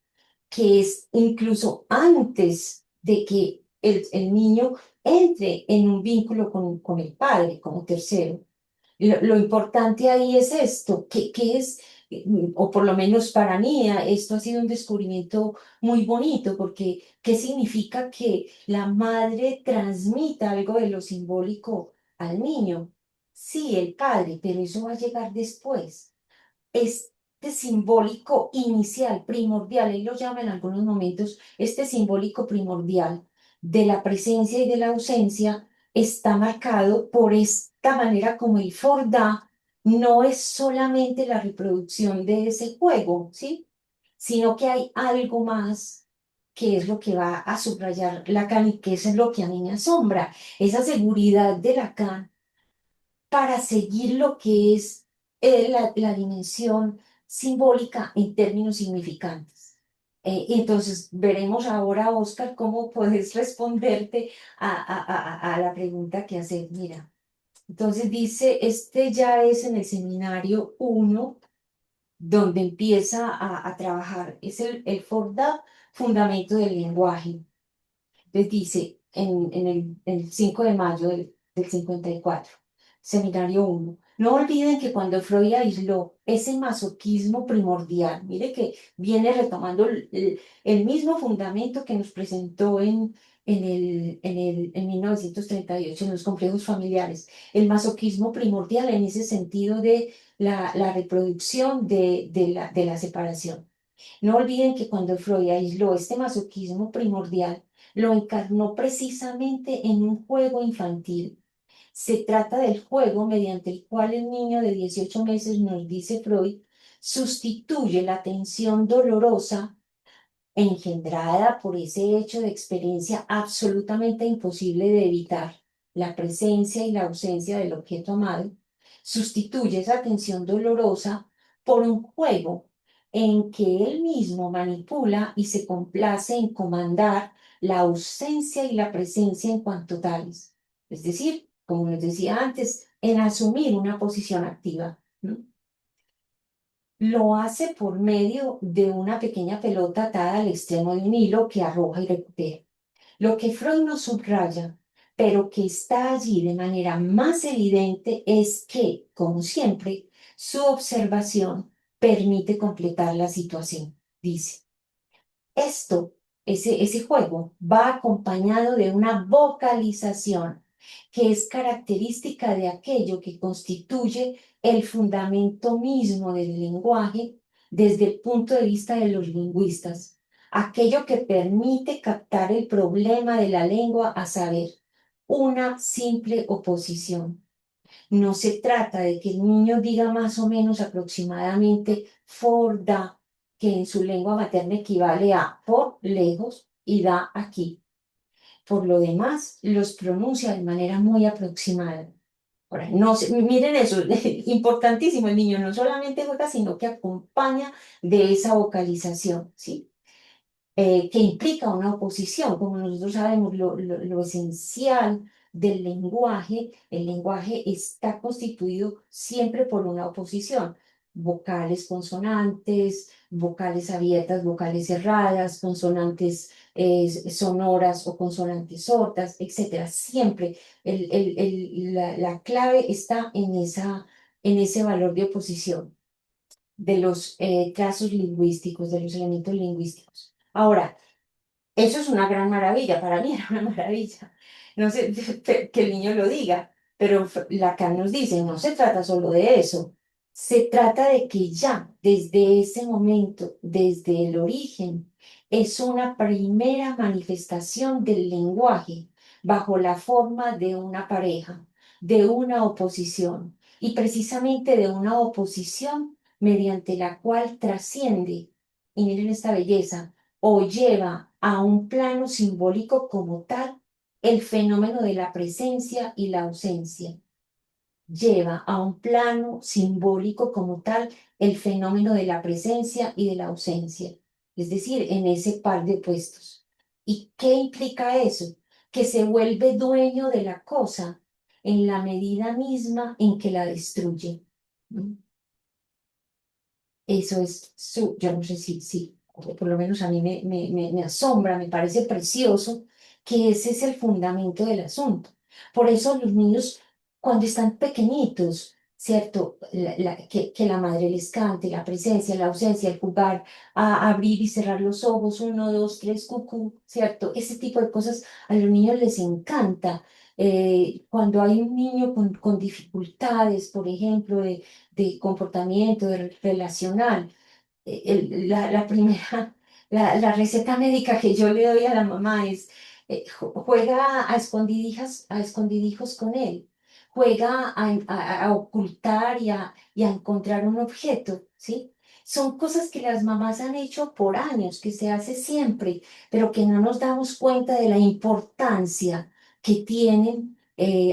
A: que es incluso antes de que el niño entre en un vínculo con el padre como tercero. Lo importante ahí es esto, que es, o por lo menos para mí, esto ha sido un descubrimiento muy bonito, porque ¿qué significa que la madre transmita algo de lo simbólico al niño? Sí, el padre, pero eso va a llegar después. Este simbólico inicial, primordial, él lo llama en algunos momentos, este simbólico primordial de la presencia y de la ausencia está marcado por esta manera como el Fordá no es solamente la reproducción de ese juego, ¿sí? Sino que hay algo más que es lo que va a subrayar Lacan y que es lo que a mí me asombra, esa seguridad de Lacan para seguir lo que es la dimensión simbólica en términos significantes. Y entonces veremos ahora, Oscar, cómo puedes responderte a la pregunta que haces. Mira, entonces dice, este ya es en el seminario uno donde empieza a trabajar, es el FORDA, Fundamento del Lenguaje. Les dice el 5 de mayo del 54, seminario uno. No olviden que cuando Freud aisló ese masoquismo primordial, mire que viene retomando el mismo fundamento que nos presentó en 1938 en los complejos familiares, el masoquismo primordial en ese sentido de la reproducción de la separación. No olviden que cuando Freud aisló este masoquismo primordial, lo encarnó precisamente en un juego infantil. Se trata del juego mediante el cual el niño de 18 meses, nos dice Freud, sustituye la tensión dolorosa engendrada por ese hecho de experiencia absolutamente imposible de evitar, la presencia y la ausencia del objeto amado, sustituye esa tensión dolorosa por un juego en que él mismo manipula y se complace en comandar la ausencia y la presencia en cuanto tales. Es decir, como les decía antes, en asumir una posición activa. ¿No? Lo hace por medio de una pequeña pelota atada al extremo de un hilo que arroja y recupera. Lo que Freud no subraya, pero que está allí de manera más evidente, es que, como siempre, su observación permite completar la situación. Dice, ese juego va acompañado de una vocalización que es característica de aquello que constituye el fundamento mismo del lenguaje desde el punto de vista de los lingüistas, aquello que permite captar el problema de la lengua, a saber, una simple oposición. No se trata de que el niño diga más o menos aproximadamente for da, que en su lengua materna equivale a por lejos y da aquí. Por lo demás, los pronuncia de manera muy aproximada. Ahora, no miren eso, importantísimo, el niño no solamente juega, sino que acompaña de esa vocalización, ¿sí? Que implica una oposición. Como nosotros sabemos, lo esencial del lenguaje, el lenguaje está constituido siempre por una oposición. Vocales consonantes, vocales abiertas, vocales cerradas, consonantes sonoras o consonantes sordas, etcétera. Siempre la clave está en ese valor de oposición de los trazos lingüísticos, de los elementos lingüísticos. Ahora, eso es una gran maravilla, para mí era una maravilla. No sé que el niño lo diga, pero Lacan nos dice, no se trata solo de eso, se trata de que ya desde ese momento, desde el origen, es una primera manifestación del lenguaje bajo la forma de una pareja, de una oposición, y precisamente de una oposición mediante la cual trasciende, y miren esta belleza, o lleva a un plano simbólico como tal el fenómeno de la presencia y la ausencia. Lleva a un plano simbólico como tal el fenómeno de la presencia y de la ausencia, es decir, en ese par de opuestos. ¿Y qué implica eso? Que se vuelve dueño de la cosa en la medida misma en que la destruye. ¿No? Eso es yo no sé si, o por lo menos a mí me asombra, me parece precioso que ese es el fundamento del asunto. Por eso los niños, cuando están pequeñitos, ¿cierto? Que la madre les cante, la presencia, la ausencia, el jugar, a abrir y cerrar los ojos, uno, dos, tres, cucú, ¿cierto? Ese tipo de cosas a los niños les encanta. Cuando hay un niño con dificultades, por ejemplo, de comportamiento, de relacional. La primera, la receta médica que yo le doy a la mamá es, juega a escondidijos con él, juega a ocultar y a encontrar un objeto, ¿sí? Son cosas que las mamás han hecho por años, que se hace siempre, pero que no nos damos cuenta de la importancia que tienen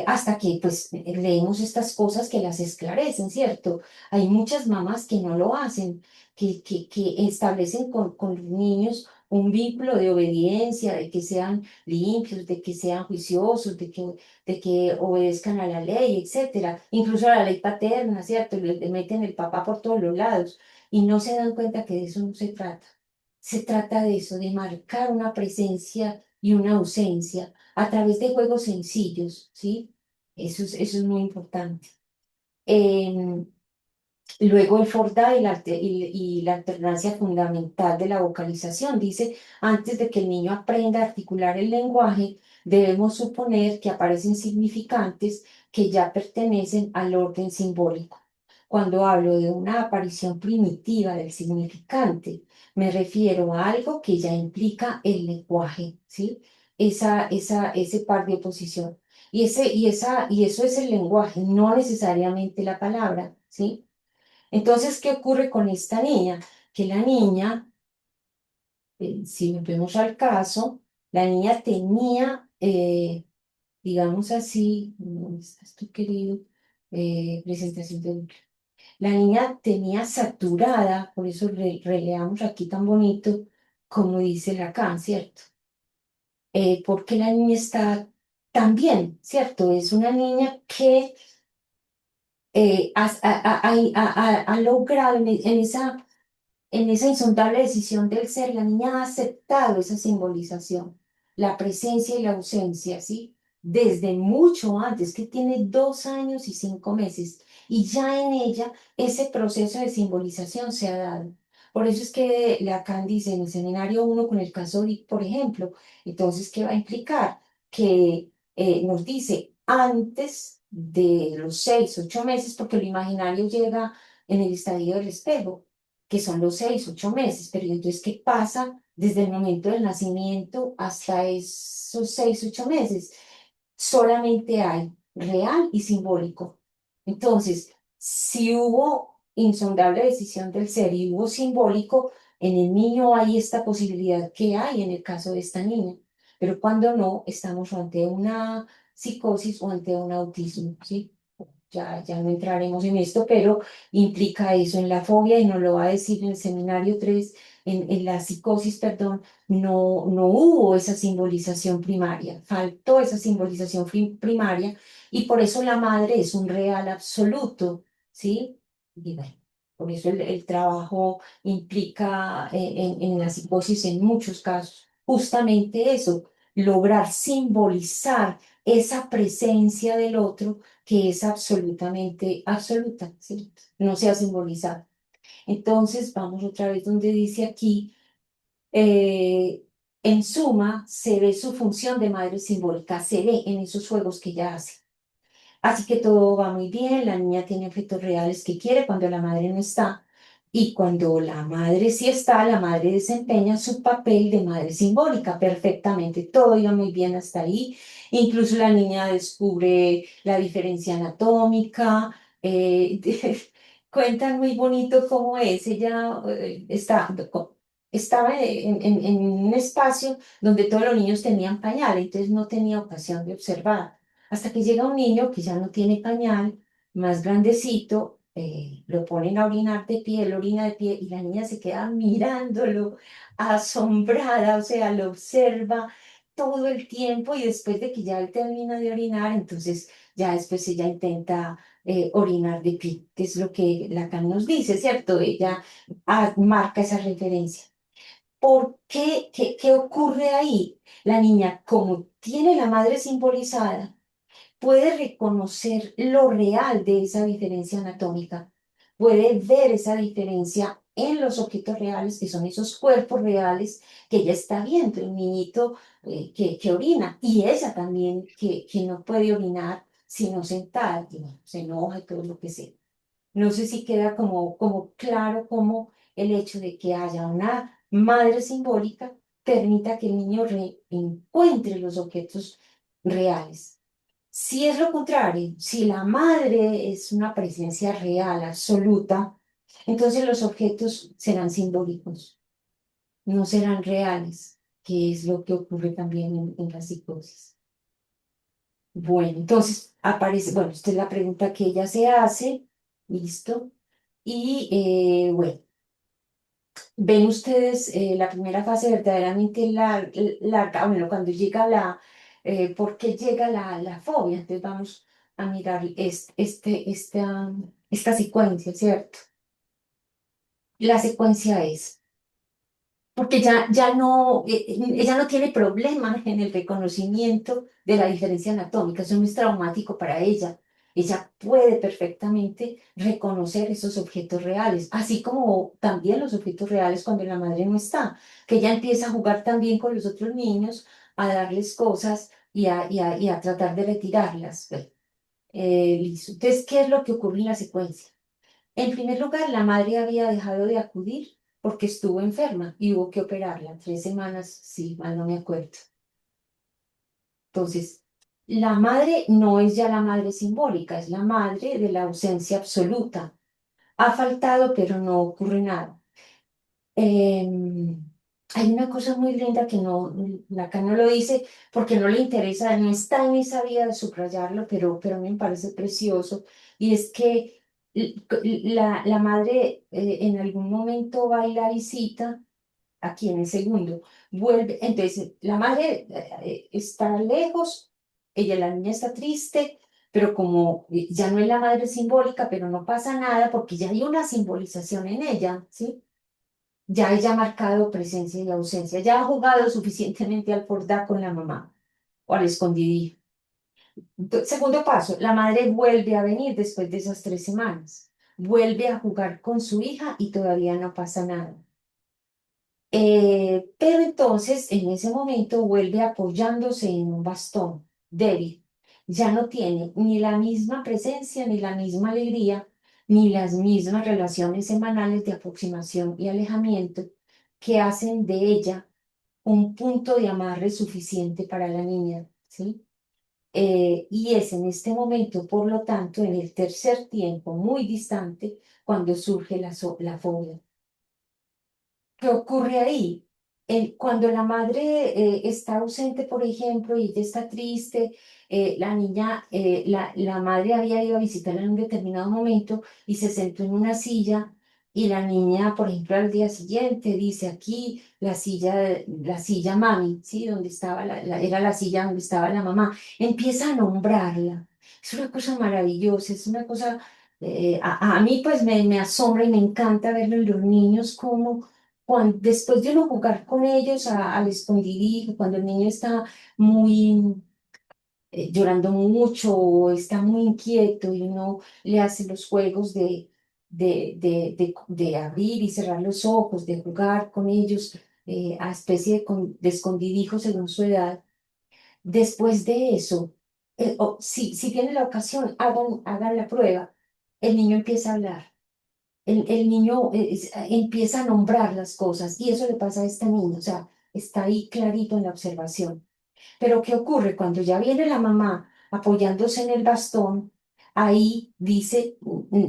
A: hasta que pues leemos estas cosas que las esclarecen, ¿cierto? Hay muchas mamás que no lo hacen, que establecen con los niños un vínculo de obediencia, de que sean limpios, de que sean juiciosos, de que obedezcan a la ley, etcétera, incluso a la ley paterna, ¿cierto? Le meten el papá por todos los lados y no se dan cuenta que de eso no se trata. Se trata de eso, de marcar una presencia y una ausencia a través de juegos sencillos, ¿sí? Eso es muy importante. Em, Luego el Forda y la alternancia fundamental de la vocalización dice, antes de que el niño aprenda a articular el lenguaje, debemos suponer que aparecen significantes que ya pertenecen al orden simbólico. Cuando hablo de una aparición primitiva del significante, me refiero a algo que ya implica el lenguaje, ¿sí? Ese par de oposición. Y eso es el lenguaje, no necesariamente la palabra, ¿sí? Entonces, ¿qué ocurre con esta niña? Que la niña, si nos vemos al caso, la niña tenía, digamos así, ¿dónde estás tú, querido? Presentación de... La niña tenía saturada, por eso releamos aquí tan bonito, como dice Lacan, ¿cierto? Porque la niña está tan bien, ¿cierto? Es una niña que ha logrado en esa insondable decisión del ser, la niña ha aceptado esa simbolización, la presencia y la ausencia, ¿sí? Desde mucho antes, que tiene 2 años y 5 meses, y ya en ella ese proceso de simbolización se ha dado. Por eso es que Lacan dice en el seminario 1 con el caso por ejemplo, entonces, ¿qué va a implicar? Que nos dice, antes de los 6, 8 meses, porque lo imaginario llega en el estadio del espejo, que son los 6, 8 meses. Pero entonces, ¿qué pasa desde el momento del nacimiento hasta esos 6, 8 meses? Solamente hay real y simbólico. Entonces, si hubo insondable decisión del ser y hubo simbólico, en el niño hay esta posibilidad que hay en el caso de esta niña. Pero cuando no, estamos ante una psicosis o ante un autismo, ¿sí? Ya no entraremos en esto, pero implica eso en la fobia, y nos lo va a decir en el seminario 3, en la psicosis, perdón. No hubo esa simbolización primaria, faltó esa simbolización primaria, y por eso la madre es un real absoluto, ¿sí? Y bueno, por eso el trabajo implica en la psicosis en muchos casos justamente eso, lograr simbolizar esa presencia del otro que es absolutamente absoluta, ¿sí? No se ha simbolizado. Entonces, vamos otra vez donde dice aquí, eh, en suma, se ve su función de madre simbólica, se ve en esos juegos que ella hace. Así que todo va muy bien, la niña tiene objetos reales que quiere cuando la madre no está. Y cuando la madre sí está, la madre desempeña su papel de madre simbólica perfectamente. Todo iba muy bien hasta ahí. Incluso la niña descubre la diferencia anatómica. eh, Cuentan muy bonito cómo es. Ella estaba en un espacio donde todos los niños tenían pañal, entonces no tenía ocasión de observar. Hasta que llega un niño que ya no tiene pañal, más grandecito, lo ponen a orinar de pie, él orina de pie, y la niña se queda mirándolo, asombrada, o sea, lo observa todo el tiempo, y después de que ya él termina de orinar, entonces ya después ella intenta orinar de pie, que es lo que Lacan nos dice, ¿cierto? Ella marca esa referencia. ¿Por qué? ¿Qué ocurre ahí? La niña, como tiene la madre simbolizada, puede reconocer lo real de esa diferencia anatómica, puede ver esa diferencia en los objetos reales, que son esos cuerpos reales que ella está viendo, el niñito que orina, y ella también que no puede orinar sino sentada, que bueno, se enoja y todo lo que sea. No sé si queda como claro cómo el hecho de que haya una madre simbólica permita que el niño encuentre los objetos reales. Si es lo contrario, si la madre es una presencia real, absoluta, entonces los objetos serán simbólicos, no serán reales, que es lo que ocurre también en la psicosis. Bueno, entonces aparece, bueno, esta es la pregunta que ella se hace, listo. Y bueno, ven ustedes la primera fase verdaderamente larga, bueno, cuando llega ¿por qué llega la fobia? Entonces vamos a mirar esta secuencia, ¿cierto? La secuencia es, porque ella no tiene problema en el reconocimiento de la diferencia anatómica, eso no es traumático para ella. Ella puede perfectamente reconocer esos objetos reales, así como también los objetos reales cuando la madre no está, que ella empieza a jugar también con los otros niños, a darles cosas y a tratar de retirarlas. Bueno, listo. Entonces, ¿qué es lo que ocurre en la secuencia? En primer lugar, la madre había dejado de acudir porque estuvo enferma y hubo que operarla 3 semanas, sí, mal no me acuerdo. Entonces, la madre no es ya la madre simbólica, es la madre de la ausencia absoluta. Ha faltado, pero no ocurre nada. Em, Hay una cosa muy linda que no, Lacan no lo dice porque no le interesa, no está en esa vía de subrayarlo, pero me parece precioso, y es que la madre en algún momento va y la visita, aquí en el segundo, vuelve, entonces la madre está lejos, la niña está triste, pero como ya no es la madre simbólica, pero no pasa nada porque ya hay una simbolización en ella, ¿sí? Ya ella ha marcado presencia y ausencia, ya ha jugado suficientemente al fordá con la mamá o al escondidillo. Segundo paso, la madre vuelve a venir después de esas 3 semanas, vuelve a jugar con su hija y todavía no pasa nada. Pero entonces, en ese momento, vuelve apoyándose en un bastón débil. ya no tiene ni la misma presencia, ni la misma alegría, ni las mismas relaciones semanales de aproximación y alejamiento que hacen de ella un punto de amarre suficiente para la niña, ¿sí? Y es en este momento, por lo tanto, en el tercer tiempo, muy distante, cuando surge la fobia. ¿Qué ocurre ahí? Cuando la madre está ausente, por ejemplo, y ella está triste, la niña, la madre había ido a visitarla en un determinado momento y se sentó en una silla y la niña, por ejemplo, al día siguiente dice aquí la silla mami, ¿sí? Donde estaba era la silla donde estaba la mamá. Empieza a nombrarla. Es una cosa maravillosa, es una cosa, a mí pues me asombra y me encanta verlo en los niños como después de uno jugar con ellos al escondidillo, cuando el niño está muy llorando mucho o está muy inquieto y uno le hace los juegos de abrir y cerrar los ojos, de jugar con ellos a especie de escondidijo según su edad. Después de eso, si tiene la ocasión, hagan la prueba. El niño empieza a hablar. El niño empieza a nombrar las cosas y eso le pasa a esta niña, o sea, está ahí clarito en la observación. Pero ¿qué ocurre? Cuando ya viene la mamá apoyándose en el bastón, ahí dice,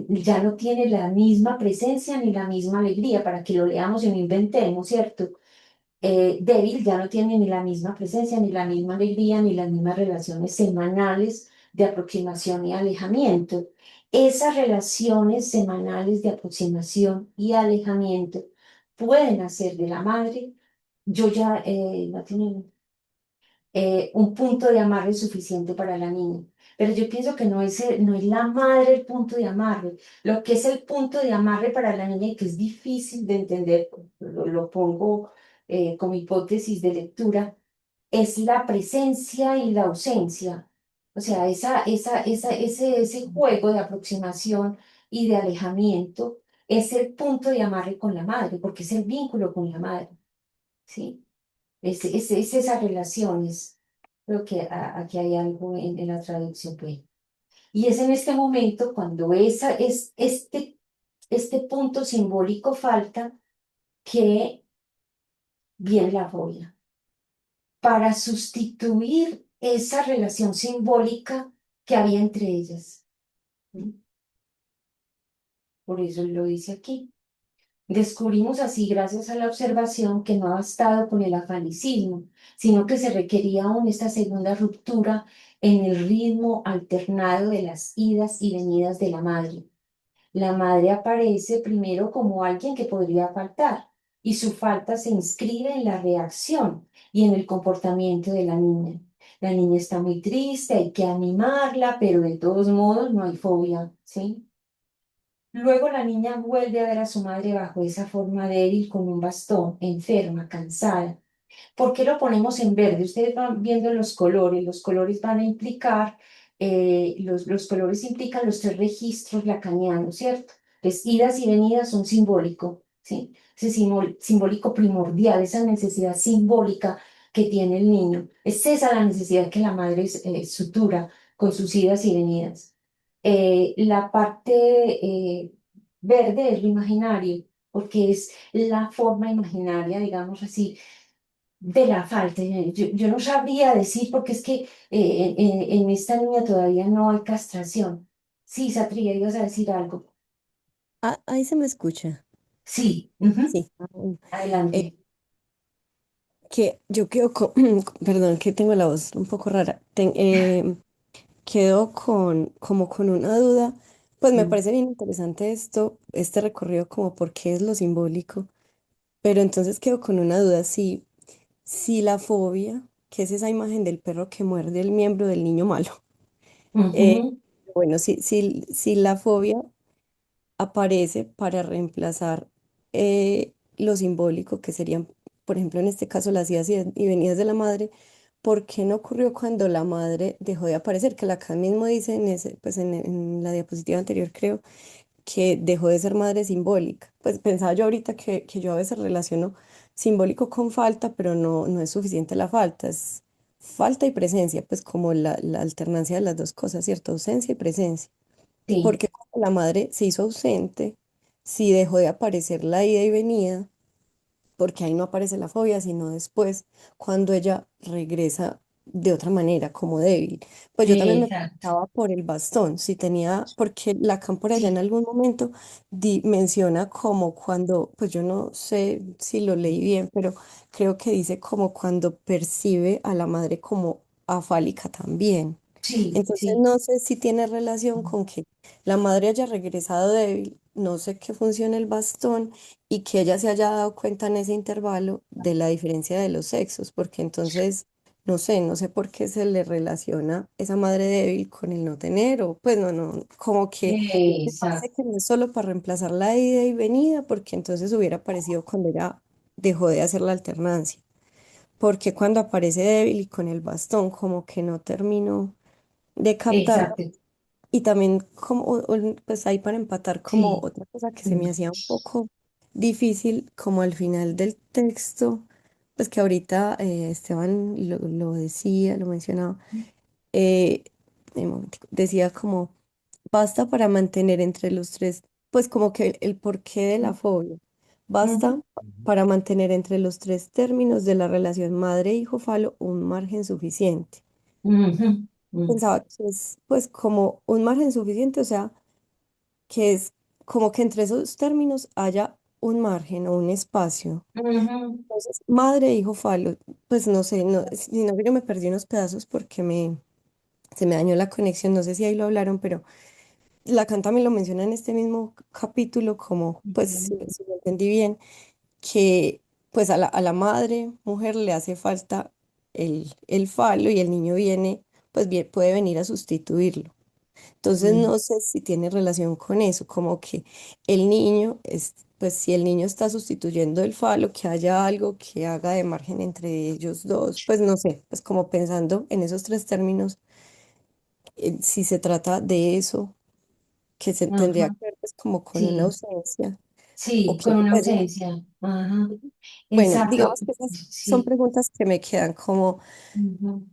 A: ya no tiene la misma presencia ni la misma alegría para que lo leamos y no inventemos, ¿cierto? Débil ya no tiene ni la misma presencia, ni la misma alegría, ni las mismas relaciones semanales de aproximación y alejamiento. Esas relaciones semanales de aproximación y alejamiento pueden hacer de la madre, yo ya no tiene un punto de amarre suficiente para la niña. Pero yo pienso que no es la madre el punto de amarre. Lo que es el punto de amarre para la niña y que es difícil de entender, lo pongo como hipótesis de lectura, es la presencia y la ausencia. O sea, ese juego de aproximación y de alejamiento es el punto de amarre con la madre, porque es el vínculo con la madre, ¿sí? Es esas relaciones. Creo que aquí hay algo en la traducción, pues. Y es en este momento cuando este punto simbólico falta que viene la fobia para sustituir esa relación simbólica que había entre ellas. ¿Mm? Por eso lo dice aquí. Descubrimos así, gracias a la observación, que no ha bastado con el afalicismo, sino que se requería aún esta segunda ruptura en el ritmo alternado de las idas y venidas de la madre. La madre aparece primero como alguien que podría faltar, y su falta se inscribe en la reacción y en el comportamiento de la niña. La niña está muy triste, hay que animarla, pero de todos modos no hay fobia, ¿sí? Luego la niña vuelve a ver a su madre bajo esa forma débil con un bastón, enferma, cansada. ¿Por qué lo ponemos en verde? Ustedes van viendo los colores van a implicar, los colores implican los tres registros lacanianos, ¿cierto? Entonces, idas y venidas son simbólico, ¿sí? Ese simbólico primordial, esa necesidad simbólica que tiene el niño. Es esa la necesidad que la madre sutura con sus idas y venidas. La parte verde es lo imaginario, porque es la forma imaginaria, digamos así, de la falta. Yo no sabría decir porque es que en esta niña todavía no hay castración. Sí, Satria, ibas a decir algo.
D: Ah, ahí se me escucha.
A: Sí, ujú,
D: Sí. Bueno, eh,
A: adelante.
D: que yo quedo con, perdón, que tengo la voz un poco rara. Quedo como con una duda. Pues me
A: Mm,
D: parece bien interesante este recorrido como por qué es lo simbólico. Pero entonces quedo con una duda si la fobia, que es esa imagen del perro que muerde el miembro del niño malo, eh,
A: ujú,
D: bueno, si la fobia aparece para reemplazar lo simbólico, que serían, por ejemplo, en este caso, las idas y venidas de la madre. ¿Por qué no ocurrió cuando la madre dejó de aparecer? Que acá mismo dice pues en la diapositiva anterior, creo, que dejó de ser madre simbólica. Pues pensaba yo ahorita que yo a veces relaciono simbólico con falta, pero no es suficiente la falta, es falta y presencia, pues como la alternancia de las dos cosas, ¿cierto? Ausencia y presencia.
A: Sí,
D: Porque cuando la madre se hizo ausente, sí dejó de aparecer la ida y venida, porque ahí no aparece la fobia, sino después, cuando ella regresa de otra manera, como débil. Pues yo también me
A: exacto.
D: preguntaba por el bastón, si tenía, porque la por allá en
A: Sí,
D: algún momento menciona como cuando, pues yo no sé si lo leí bien, pero creo que dice como cuando percibe a la madre como afálica también.
A: sí,
D: Entonces
A: sí.
D: no sé si tiene relación con que la madre haya regresado débil, no sé qué funciona el bastón y que ella se haya dado cuenta en ese intervalo de la diferencia de los sexos, porque entonces no sé por qué se le relaciona esa madre débil con el no tener, o pues no, como que me parece
A: Exacto,
D: que no es solo para reemplazar la ida y venida, porque entonces hubiera aparecido cuando ella dejó de hacer la alternancia, porque cuando aparece débil y con el bastón, como que no terminó de captarlo.
A: exacto.
D: Y también como, pues ahí para empatar como
A: Sí.
D: otra cosa que se
A: Mm,
D: me hacía un poco difícil, como al final del texto, pues que ahorita Esteban lo decía, lo mencionaba, eh, un momentico, decía como, basta para mantener entre los tres, pues como que el porqué de la fobia, basta
A: ujú,
C: Ujú.
D: para mantener entre los tres términos de la relación madre-hijo-falo un margen suficiente.
A: ujú,
D: Pensaba que es pues como un margen suficiente, o sea, que es como que entre esos términos haya un margen o un espacio.
A: ujú,
D: Entonces, madre, hijo, falo, pues no sé, no, sino que yo me perdí unos pedazos porque se me dañó la conexión, no sé si ahí lo hablaron, pero la canta me lo menciona en este mismo capítulo como, pues
A: ujú,
D: si lo entendí bien, que pues a la madre, mujer, le hace falta el falo y el niño viene, pues bien, puede venir a sustituirlo. Entonces
A: ujú,
D: no sé si tiene relación con eso, como que el niño es, pues si el niño está sustituyendo el falo, que haya algo que haga de margen entre ellos dos, pues no sé, pues como pensando en esos tres términos, si se trata de eso, que se tendría
A: ajá,
D: que ver pues como con una
A: sí,
D: ausencia, o
A: sí,
D: que
A: con una
D: pues,
A: ausencia. Ajá,
D: bueno,
A: exacto.
D: digamos que esas son
A: Sí.
D: preguntas que me quedan como
A: Ujú,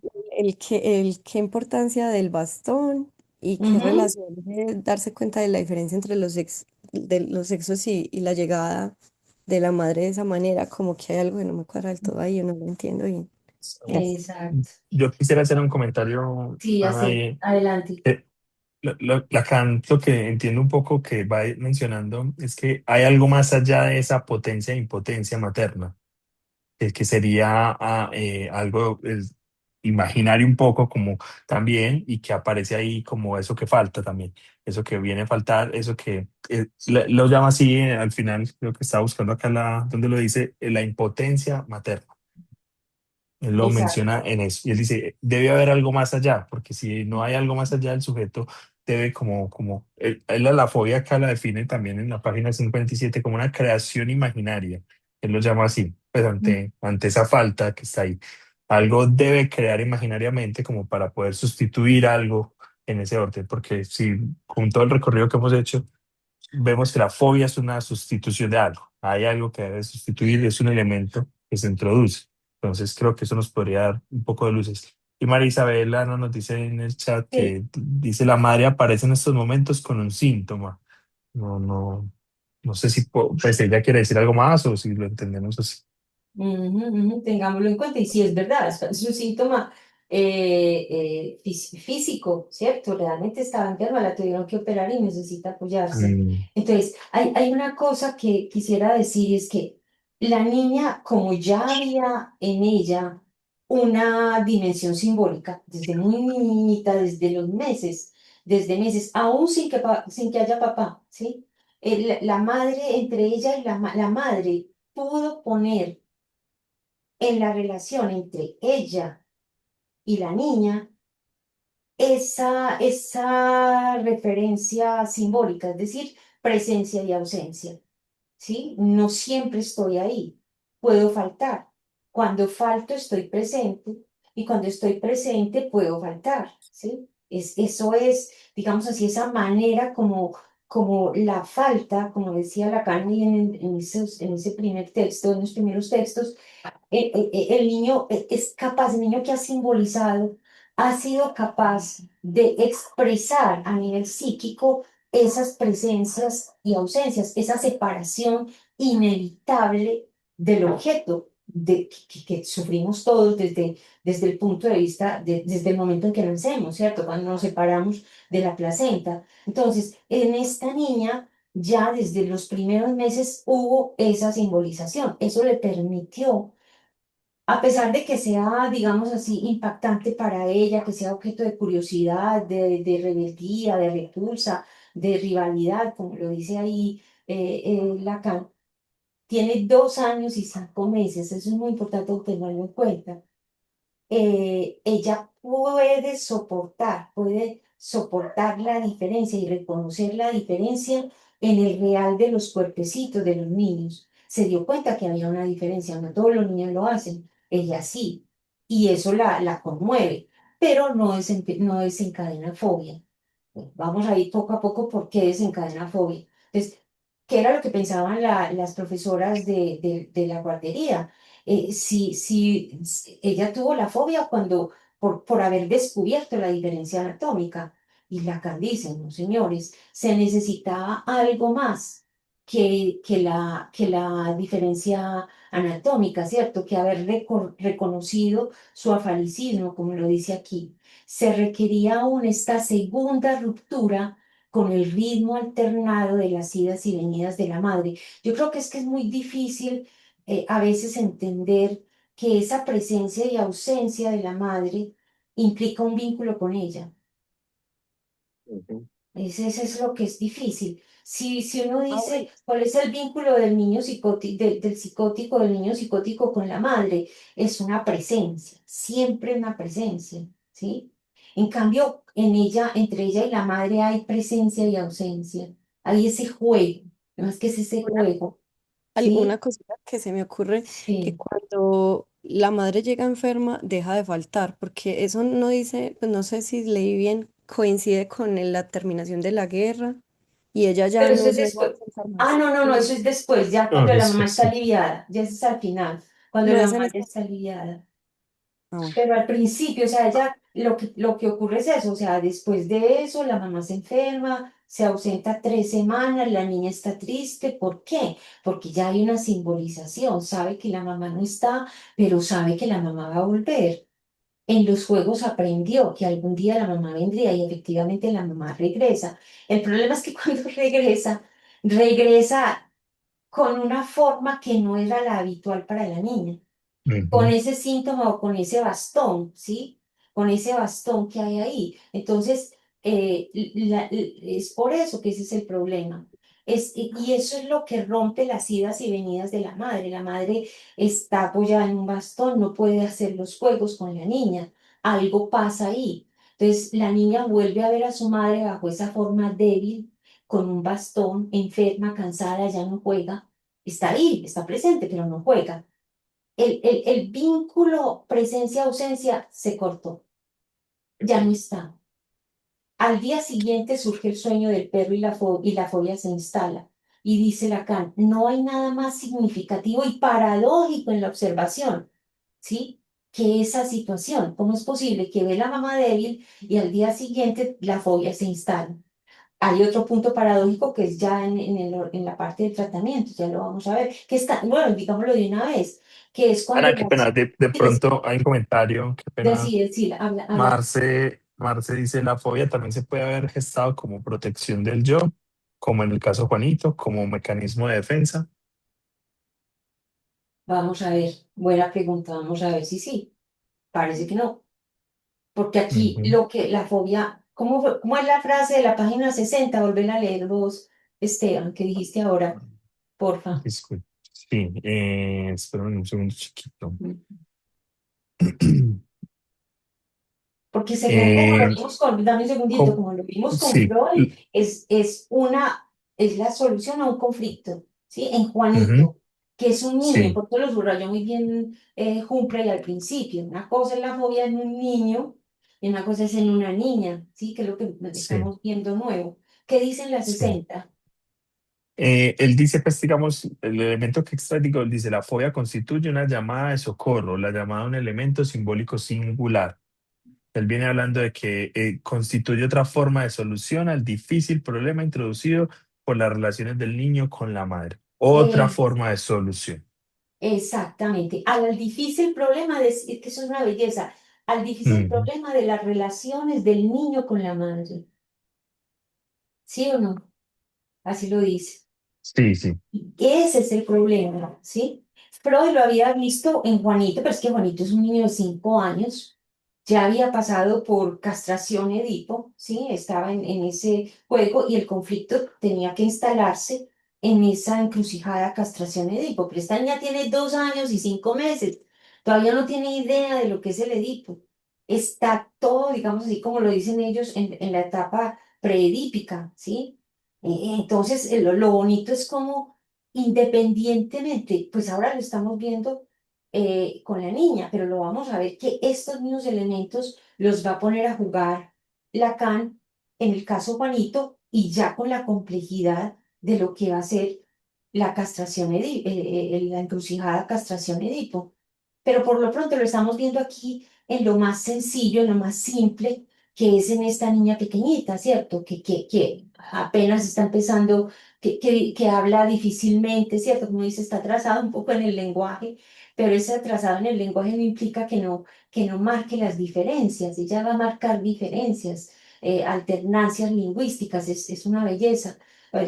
D: qué importancia del bastón y qué
A: ujú,
D: relación de darse cuenta de la diferencia entre de los sexos y la llegada de la madre de esa manera, como que hay algo que no me cuadra del todo ahí, yo no lo entiendo bien. Gracias.
A: exacto.
C: Yo quisiera hacer un comentario,
A: Sí,
C: Ana,
A: así, adelante.
C: Lacan lo que entiendo un poco que va mencionando es que hay algo más allá de esa potencia e impotencia materna, que sería algo imaginario un poco como también y que aparece ahí como eso que falta también, eso que viene a faltar, eso que lo llama así al final, creo que estaba buscando acá donde lo dice, la impotencia materna. Él lo
A: Exacto.
C: menciona en eso. Y él dice, debe haber algo más allá, porque si no hay algo más allá, el sujeto debe él a la fobia acá la define también en la página 57 como una creación imaginaria. Él lo llama así, pues ante esa falta que está ahí. Algo debe crear imaginariamente como para poder sustituir algo en ese orden, porque si con todo el recorrido que hemos hecho, vemos que la fobia es una sustitución de algo. Hay algo que debe sustituir, es un elemento que se introduce. Entonces creo que eso nos podría dar un poco de luces. Y María Isabela nos dice en el chat
A: Sí.
C: que dice la madre aparece en estos momentos con un síntoma. No, no, no sé si pues ella quiere decir algo más o si lo entendemos así.
A: Ujú, ujú, tengámoslo en cuenta. Y si es verdad, es un síntoma físico, ¿cierto? Realmente estaba enferma, la tuvieron que operar y necesita apoyarse.
C: Mm,
A: Entonces, hay una cosa que quisiera decir, es que la niña, como ya había en ella una dimensión simbólica, desde muy niñita, desde meses, aún sin que haya papá, ¿sí? La madre, entre ella y la madre, pudo poner en la relación entre ella y la niña esa referencia simbólica, es decir, presencia y ausencia, ¿sí? No siempre estoy ahí, puedo faltar. Cuando falto estoy presente y cuando estoy presente puedo faltar, ¿sí? Eso es, digamos así, esa manera como como la falta, como decía Lacan ahí en ese primer texto, en los primeros textos, el niño es capaz, el niño que ha simbolizado, ha sido capaz de expresar a nivel psíquico esas presencias y ausencias, esa separación inevitable del objeto que sufrimos todos desde el punto de vista, desde el momento en que nacemos, ¿cierto? Cuando nos separamos de la placenta. Entonces, en esta niña ya desde los primeros meses hubo esa simbolización. Eso le permitió, a pesar de que sea, digamos así, impactante para ella, que sea objeto de curiosidad, de rebeldía, de repulsa, de rivalidad, como lo dice ahí Lacan, tiene 2 años y 5 meses, eso es muy importante tenerlo en cuenta. Ella puede soportar la diferencia y reconocer la diferencia en el real de los cuerpecitos de los niños. Se dio cuenta que había una diferencia, no todos los niños lo hacen, ella sí, y eso la conmueve, pero no desencadena fobia. Vamos a ir poco a poco por qué desencadena fobia. Entonces, ¿qué era lo que pensaban las profesoras de la guardería? Si ella tuvo la fobia por haber descubierto la diferencia anatómica. Y Lacan dice, no, señores, se necesitaba algo más que la diferencia anatómica, ¿cierto? Que haber reconocido su afalicismo, como lo dice aquí. Se requería aún esta segunda ruptura con el ritmo alternado de las idas y venidas de la madre. Yo creo que es muy difícil a veces entender que esa presencia y ausencia de la madre implica un vínculo con ella.
C: Ujú.
A: Ese es lo que es difícil. Si uno
D: Ahora,
A: dice cuál es el vínculo del niño del psicótico, del niño psicótico con la madre, es una presencia, siempre una presencia, ¿sí? En cambio, entre ella y la madre hay presencia y ausencia. Hay ese juego, no es que es ese
D: una,
A: juego,
D: una
A: ¿sí?
D: cosita que se me ocurre, que
A: Sí.
D: cuando la madre llega enferma, deja de faltar, porque eso no dice, pues no sé si leí bien, coincide con la terminación de la guerra y ella ya
A: Pero eso
D: no
A: es
D: se va a
A: después.
D: presentar
A: Ah,
D: más.
A: no, no, no, eso es después, ya
C: No,
A: cuando la
C: eso
A: mamá está
C: sí.
A: aliviada, ya es al final, cuando
D: No
A: la
D: es en
A: mamá ya
D: esta.
A: está aliviada.
D: Ah, bueno.
A: Pero al principio, o sea, ella, lo que ocurre es eso, o sea, después de eso, la mamá se enferma, se ausenta 3 semanas, la niña está triste. ¿Por qué? Porque ya hay una simbolización, sabe que la mamá no está, pero sabe que la mamá va a volver. En los juegos aprendió que algún día la mamá vendría y efectivamente la mamá regresa. El problema es que cuando regresa con una forma que no era la habitual para la niña, con
C: Ujú.
A: ese síntoma o con ese bastón, ¿sí? Con ese bastón que hay ahí. Entonces, es por eso que ese es el problema. Y eso es lo que rompe las idas y venidas de la madre. La madre está apoyada en un bastón, no puede hacer los juegos con la niña. Algo pasa ahí. Entonces, la niña vuelve a ver a su madre bajo esa forma débil, con un bastón, enferma, cansada, ya no juega. Está ahí, está presente, pero no juega. El vínculo presencia-ausencia se cortó, ya no está. Al día siguiente surge el sueño del perro y la fobia se instala. Y dice Lacan, no hay nada más significativo y paradójico en la observación, ¿sí? Que esa situación. ¿Cómo es posible que ve la mamá débil y al día siguiente la fobia se instala? Hay otro punto paradójico que es ya en la parte del tratamiento, ya lo vamos a ver, que está, bueno, digámoslo de una vez, que es cuando
C: Ana, qué pena, de
A: sí,
C: pronto hay un comentario, qué pena.
A: decir, habla.
C: Marce dice, la fobia también se puede haber gestado como protección del yo, como en el caso Juanito, como mecanismo de defensa.
A: Vamos a ver, buena pregunta, vamos a ver si sí, parece que no, porque aquí
C: Ujú.
A: la fobia, ¿cómo es la frase de la página 60? Volver a leer vos, Esteban, que dijiste ahora, porfa.
C: Disculpe. Sí, espérame un segundo chiquito.
A: Porque según como lo
C: Eh,
A: vimos dame un segundito,
C: com-
A: como lo vimos con
C: sí,
A: Freud, es la solución a un conflicto, ¿sí? En
C: ujú,
A: Juanito, que es un niño,
C: sí,
A: porque lo subrayó muy bien Humphrey al principio. Una cosa es la fobia en un niño y una cosa es en una niña, ¿sí? Que es lo que
C: sí.
A: estamos viendo nuevo. ¿Qué dicen las
C: Sí.
A: 60?
C: Él dice, pues, digamos, el elemento que extrae, digo, él dice, la fobia constituye una llamada de socorro, la llamada a un elemento simbólico singular. Él viene hablando de que constituye otra forma de solución al difícil problema introducido por las relaciones del niño con la madre. Otra
A: Eh,
C: forma de solución.
A: Exactamente. Al difícil problema de, es que eso es una belleza, al difícil
C: Ujú.
A: problema de las relaciones del niño con la madre. ¿Sí o no? Así lo dice.
C: Sí, sí.
A: Ese es el problema, ¿sí? Freud lo había visto en Juanito, pero es que Juanito es un niño de 5 años, ya había pasado por castración Edipo, ¿sí? Estaba en ese juego y el conflicto tenía que instalarse en esa encrucijada castración Edipo, pero esta niña tiene 2 años y 5 meses, todavía no tiene idea de lo que es el Edipo, está todo, digamos así como lo dicen ellos, en la etapa preedípica, ¿sí? Entonces, lo bonito es como independientemente, pues ahora lo estamos viendo con la niña, pero lo vamos a ver que estos mismos elementos los va a poner a jugar Lacan en el caso Juanito y ya con la complejidad de lo que va a ser la castración, la encrucijada castración Edipo. Pero por lo pronto lo estamos viendo aquí en lo más sencillo, en lo más simple, que es en esta niña pequeñita, ¿cierto? Que apenas está empezando, que habla difícilmente, ¿cierto? Como dice, está atrasado un poco en el lenguaje, pero ese atrasado en el lenguaje no implica que no marque las diferencias, ella va a marcar diferencias, alternancias lingüísticas, es una belleza.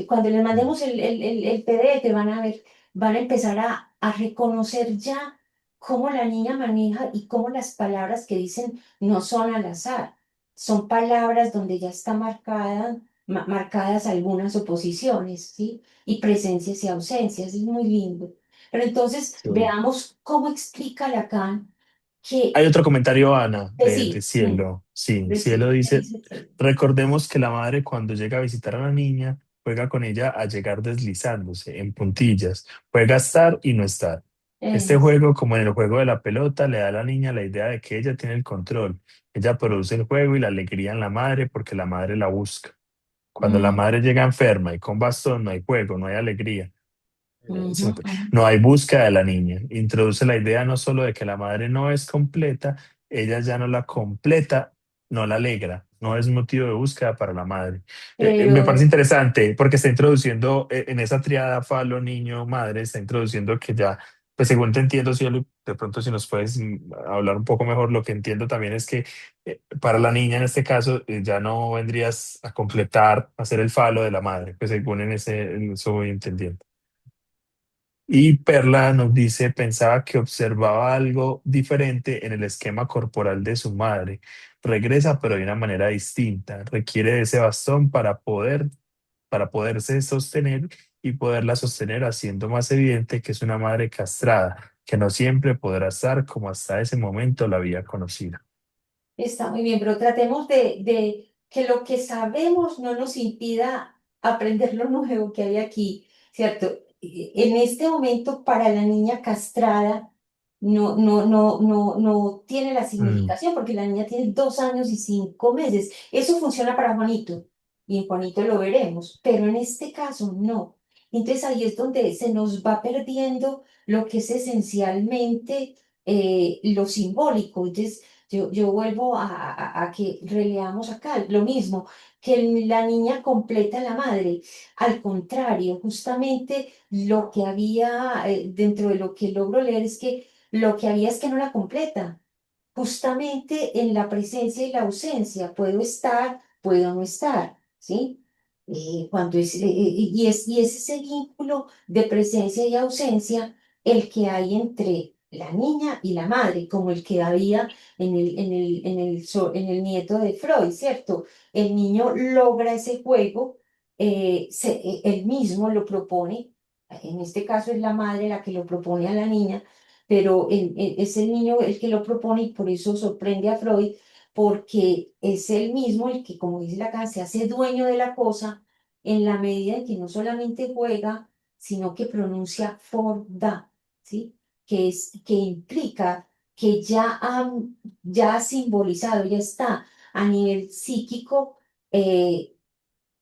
A: Cuando les mandemos el PDF van a ver, van a empezar a reconocer ya cómo la niña maneja y cómo las palabras que dicen no son al azar, son palabras donde ya está marcadas algunas oposiciones, ¿sí? Y presencias y ausencias, es muy lindo. Pero entonces
C: Sí.
A: veamos cómo explica Lacan que,
C: Hay otro comentario, Ana, de
A: sí,
C: Cielo. Sí, Cielo
A: decir, ¿qué
C: dice,
A: dice que?
C: recordemos que la madre cuando llega a visitar a la niña, juega con ella a llegar deslizándose en puntillas, juega a estar y no estar. Este
A: Es,
C: juego, como en el juego de la pelota, le da a la niña la idea de que ella tiene el control. Ella produce el juego y la alegría en la madre porque la madre la busca. Cuando la
A: mm,
C: madre llega enferma y con bastón, no hay juego, no hay alegría.
A: ujú,
C: Siempre.
A: ujú.
C: No hay búsqueda de la niña. Introduce la idea no solo de que la madre no es completa, ella ya no la completa, no la alegra, no es motivo de búsqueda para la madre. Me parece
A: Pero
C: interesante porque está introduciendo en esa triada falo, niño, madre, está introduciendo que ya, pues según te entiendo, Cielo, de pronto si nos puedes hablar un poco mejor, lo que entiendo también es que para la niña en este caso ya no vendrías a completar, a hacer el falo de la madre, pues según en eso voy entendiendo. Y Perla nos dice, pensaba que observaba algo diferente en el esquema corporal de su madre. Regresa, pero de una manera distinta. Requiere de ese bastón para poderse sostener y poderla sostener, haciendo más evidente que es una madre castrada, que no siempre podrá estar como hasta ese momento la había conocido.
A: está muy bien, pero tratemos de que lo que sabemos no nos impida aprender lo nuevo que hay aquí, ¿cierto? En este momento, para la niña castrada, no tiene la
C: Mm,
A: significación, porque la niña tiene 2 años y 5 meses. Eso funciona para Juanito, y en Juanito lo veremos, pero en este caso no. Entonces ahí es donde se nos va perdiendo lo que es esencialmente lo simbólico. Entonces, yo vuelvo a que releamos acá lo mismo, que la niña completa a la madre. Al contrario, justamente lo que había, dentro de lo que logro leer es que lo que había es que no la completa. Justamente en la presencia y la ausencia, puedo estar, puedo no estar, ¿sí? Y es ese vínculo de presencia y ausencia el que hay entre la niña y la madre, como el que había en el nieto de Freud, ¿cierto? El niño logra ese juego, él mismo lo propone, en este caso es la madre la que lo propone a la niña, pero es el niño el que lo propone y por eso sorprende a Freud, porque es él mismo el que, como dice Lacan, se hace dueño de la cosa en la medida en que no solamente juega, sino que pronuncia for da, ¿sí? Que implica que ya ha simbolizado, ya está a nivel psíquico,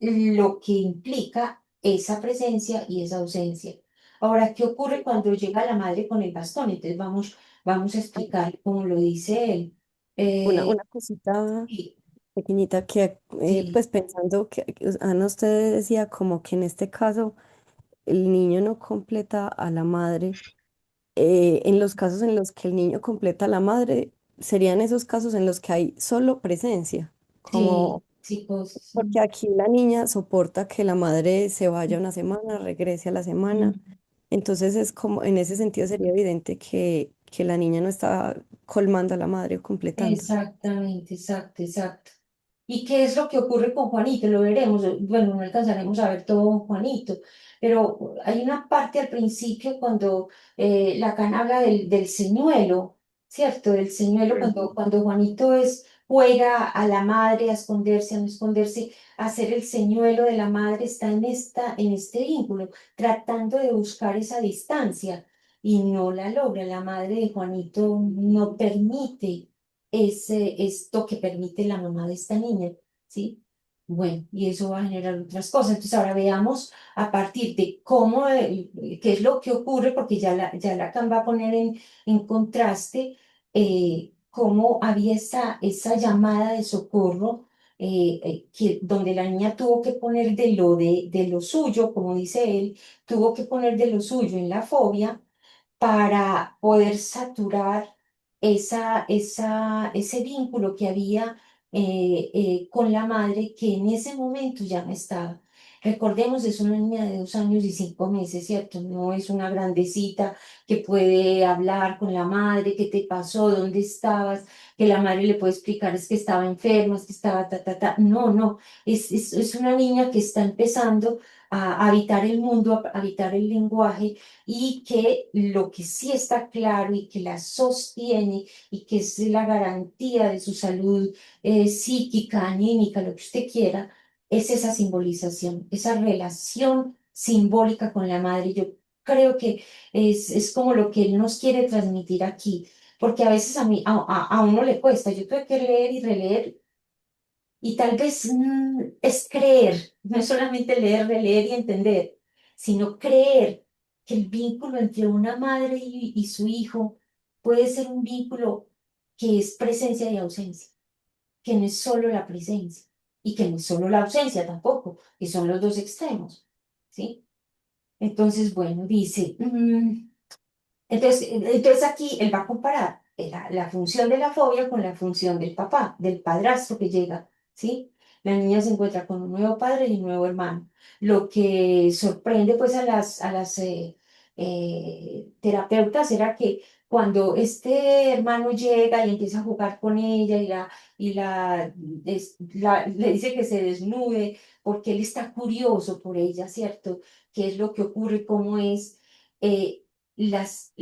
A: lo que implica esa presencia y esa ausencia. Ahora, ¿qué ocurre cuando llega la madre con el bastón? Entonces vamos a explicar cómo lo dice él.
D: Una cosita
A: Sí,
D: pequeñita que,
A: sí,
D: pues pensando que, Ana, usted decía como que en este caso el niño no completa a la madre. En los casos en los que el niño completa a la madre, serían esos casos en los que hay solo presencia, como
A: sí, sí, cosas.
D: porque aquí la niña soporta que la madre se vaya una semana, regrese a la semana. Entonces es como, en ese sentido sería evidente que la niña no está colmando a la madre o completando.
A: Exactamente, exacto, exacto. ¿Y qué es lo que ocurre con Juanito? Lo veremos. Bueno, no alcanzaremos a ver todo Juanito, pero hay una parte al principio cuando Lacan habla del señuelo, ¿cierto? Del señuelo cuando Juanito juega a la madre, a esconderse, a no esconderse, a ser el señuelo de la madre, está en este vínculo, tratando de buscar esa distancia y no la logra. La madre de Juanito no permite esto que permite la mamá de esta niña, ¿sí? Bueno, y eso va a generar otras cosas. Entonces ahora veamos a partir de cómo, qué es lo que ocurre, porque ya Lacan va a poner en contraste cómo había esa llamada de socorro, donde la niña tuvo que poner de lo suyo, como dice él, tuvo que poner de lo suyo en la fobia para poder saturar ese vínculo que había con la madre que en ese momento ya no estaba. Recordemos, es una niña de 2 años y 5 meses, ¿cierto? No es una grandecita que puede hablar con la madre, qué te pasó, dónde estabas, que la madre le puede explicar es que estaba enferma, es que estaba ta, ta, ta. No, no, es una niña que está empezando a habitar el mundo, a habitar el lenguaje y que lo que sí está claro y que la sostiene y que es la garantía de su salud psíquica, anímica, lo que usted quiera, es esa simbolización, esa relación simbólica con la madre. Yo creo que es como lo que él nos quiere transmitir aquí, porque a veces a uno le cuesta, yo tuve que leer y releer y tal vez es creer, no es solamente leer, releer y entender, sino creer que el vínculo entre una madre y su hijo puede ser un vínculo que es presencia y ausencia, que no es solo la presencia y que no es solo la ausencia tampoco, que son los dos extremos, ¿sí? Entonces, bueno, dice, entonces aquí él va a comparar la función de la fobia con la función del papá, del padrastro que llega, ¿sí? La niña se encuentra con un nuevo padre y un nuevo hermano, lo que sorprende pues a las terapeutas era que cuando este hermano llega y empieza a jugar con ella le dice que se desnude porque él está curioso por ella, ¿cierto? ¿Qué es lo que ocurre? ¿Cómo es? Eh, las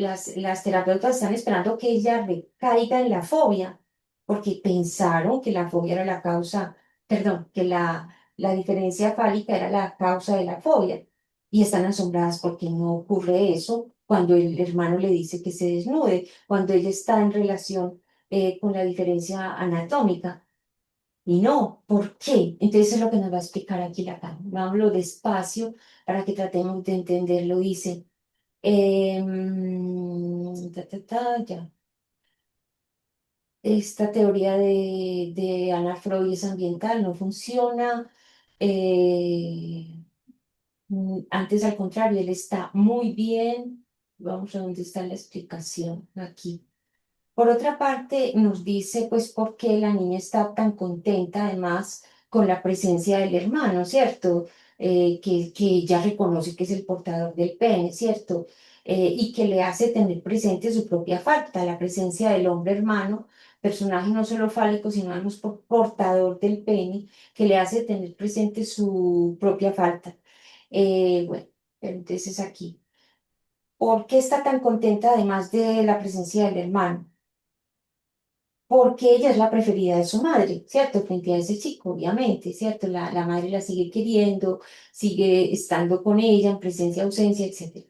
A: terapeutas están esperando que ella recaiga en la fobia, porque pensaron que la fobia era la causa, perdón, que la diferencia fálica era la causa de la fobia. Y están asombradas porque no ocurre eso cuando el hermano le dice que se desnude, cuando ella está en relación con la diferencia anatómica. Y no, ¿por qué? Entonces es lo que nos va a explicar aquí Lacan. Vámonos despacio para que tratemos de entenderlo. Dice. Ya. Esta teoría de Anna Freud es ambiental, no funciona. Antes, al contrario, él está muy bien. Vamos a dónde está la explicación. Aquí. Por otra parte, nos dice pues por qué la niña está tan contenta además con la presencia del hermano, ¿cierto? Que ella reconoce que es el portador del pene, ¿cierto? Y que le hace tener presente su propia falta, la presencia del hombre hermano, personaje no solo fálico, sino además portador del pene, que le hace tener presente su propia falta. Bueno, pero entonces aquí, ¿por qué está tan contenta además de la presencia del hermano? Porque ella es la preferida de su madre, ¿cierto? Frente a ese chico, obviamente, ¿cierto? La madre la sigue queriendo, sigue estando con ella en presencia, ausencia, etc.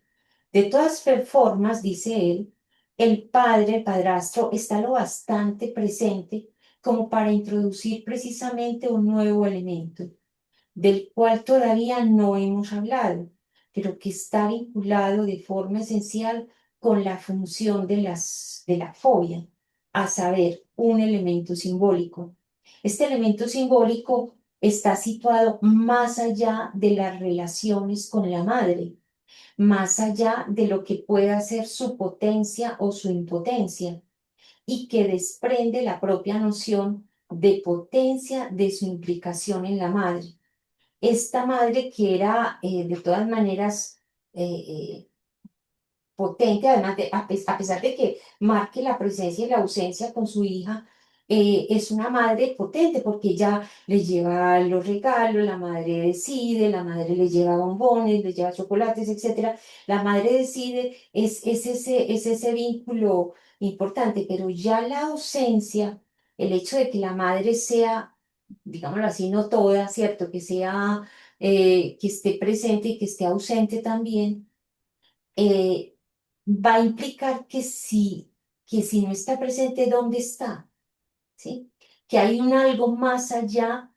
A: De todas formas, dice él, el padre, el padrastro, está lo bastante presente como para introducir precisamente un nuevo elemento. del cual todavía no hemos hablado, pero que está vinculado de forma esencial con la función de la fobia, a saber, un elemento simbólico. Este elemento simbólico está situado más allá de las relaciones con la madre, más allá de lo que pueda ser su potencia o su impotencia, y que desprende la propia noción de potencia de su implicación en la madre. Esta madre que era de todas maneras potente, además a pesar de que marque la presencia y la ausencia con su hija, es una madre potente porque ella le lleva los regalos, la madre decide, la madre le lleva bombones, le lleva chocolates, etcétera. La madre decide, es ese vínculo importante, pero ya la ausencia, el hecho de que la madre sea, digámoslo así, no toda, ¿cierto? Que sea, que esté presente y que esté ausente también, eh, va a implicar que si no está presente, ¿dónde está? ¿Sí? Que hay un algo más allá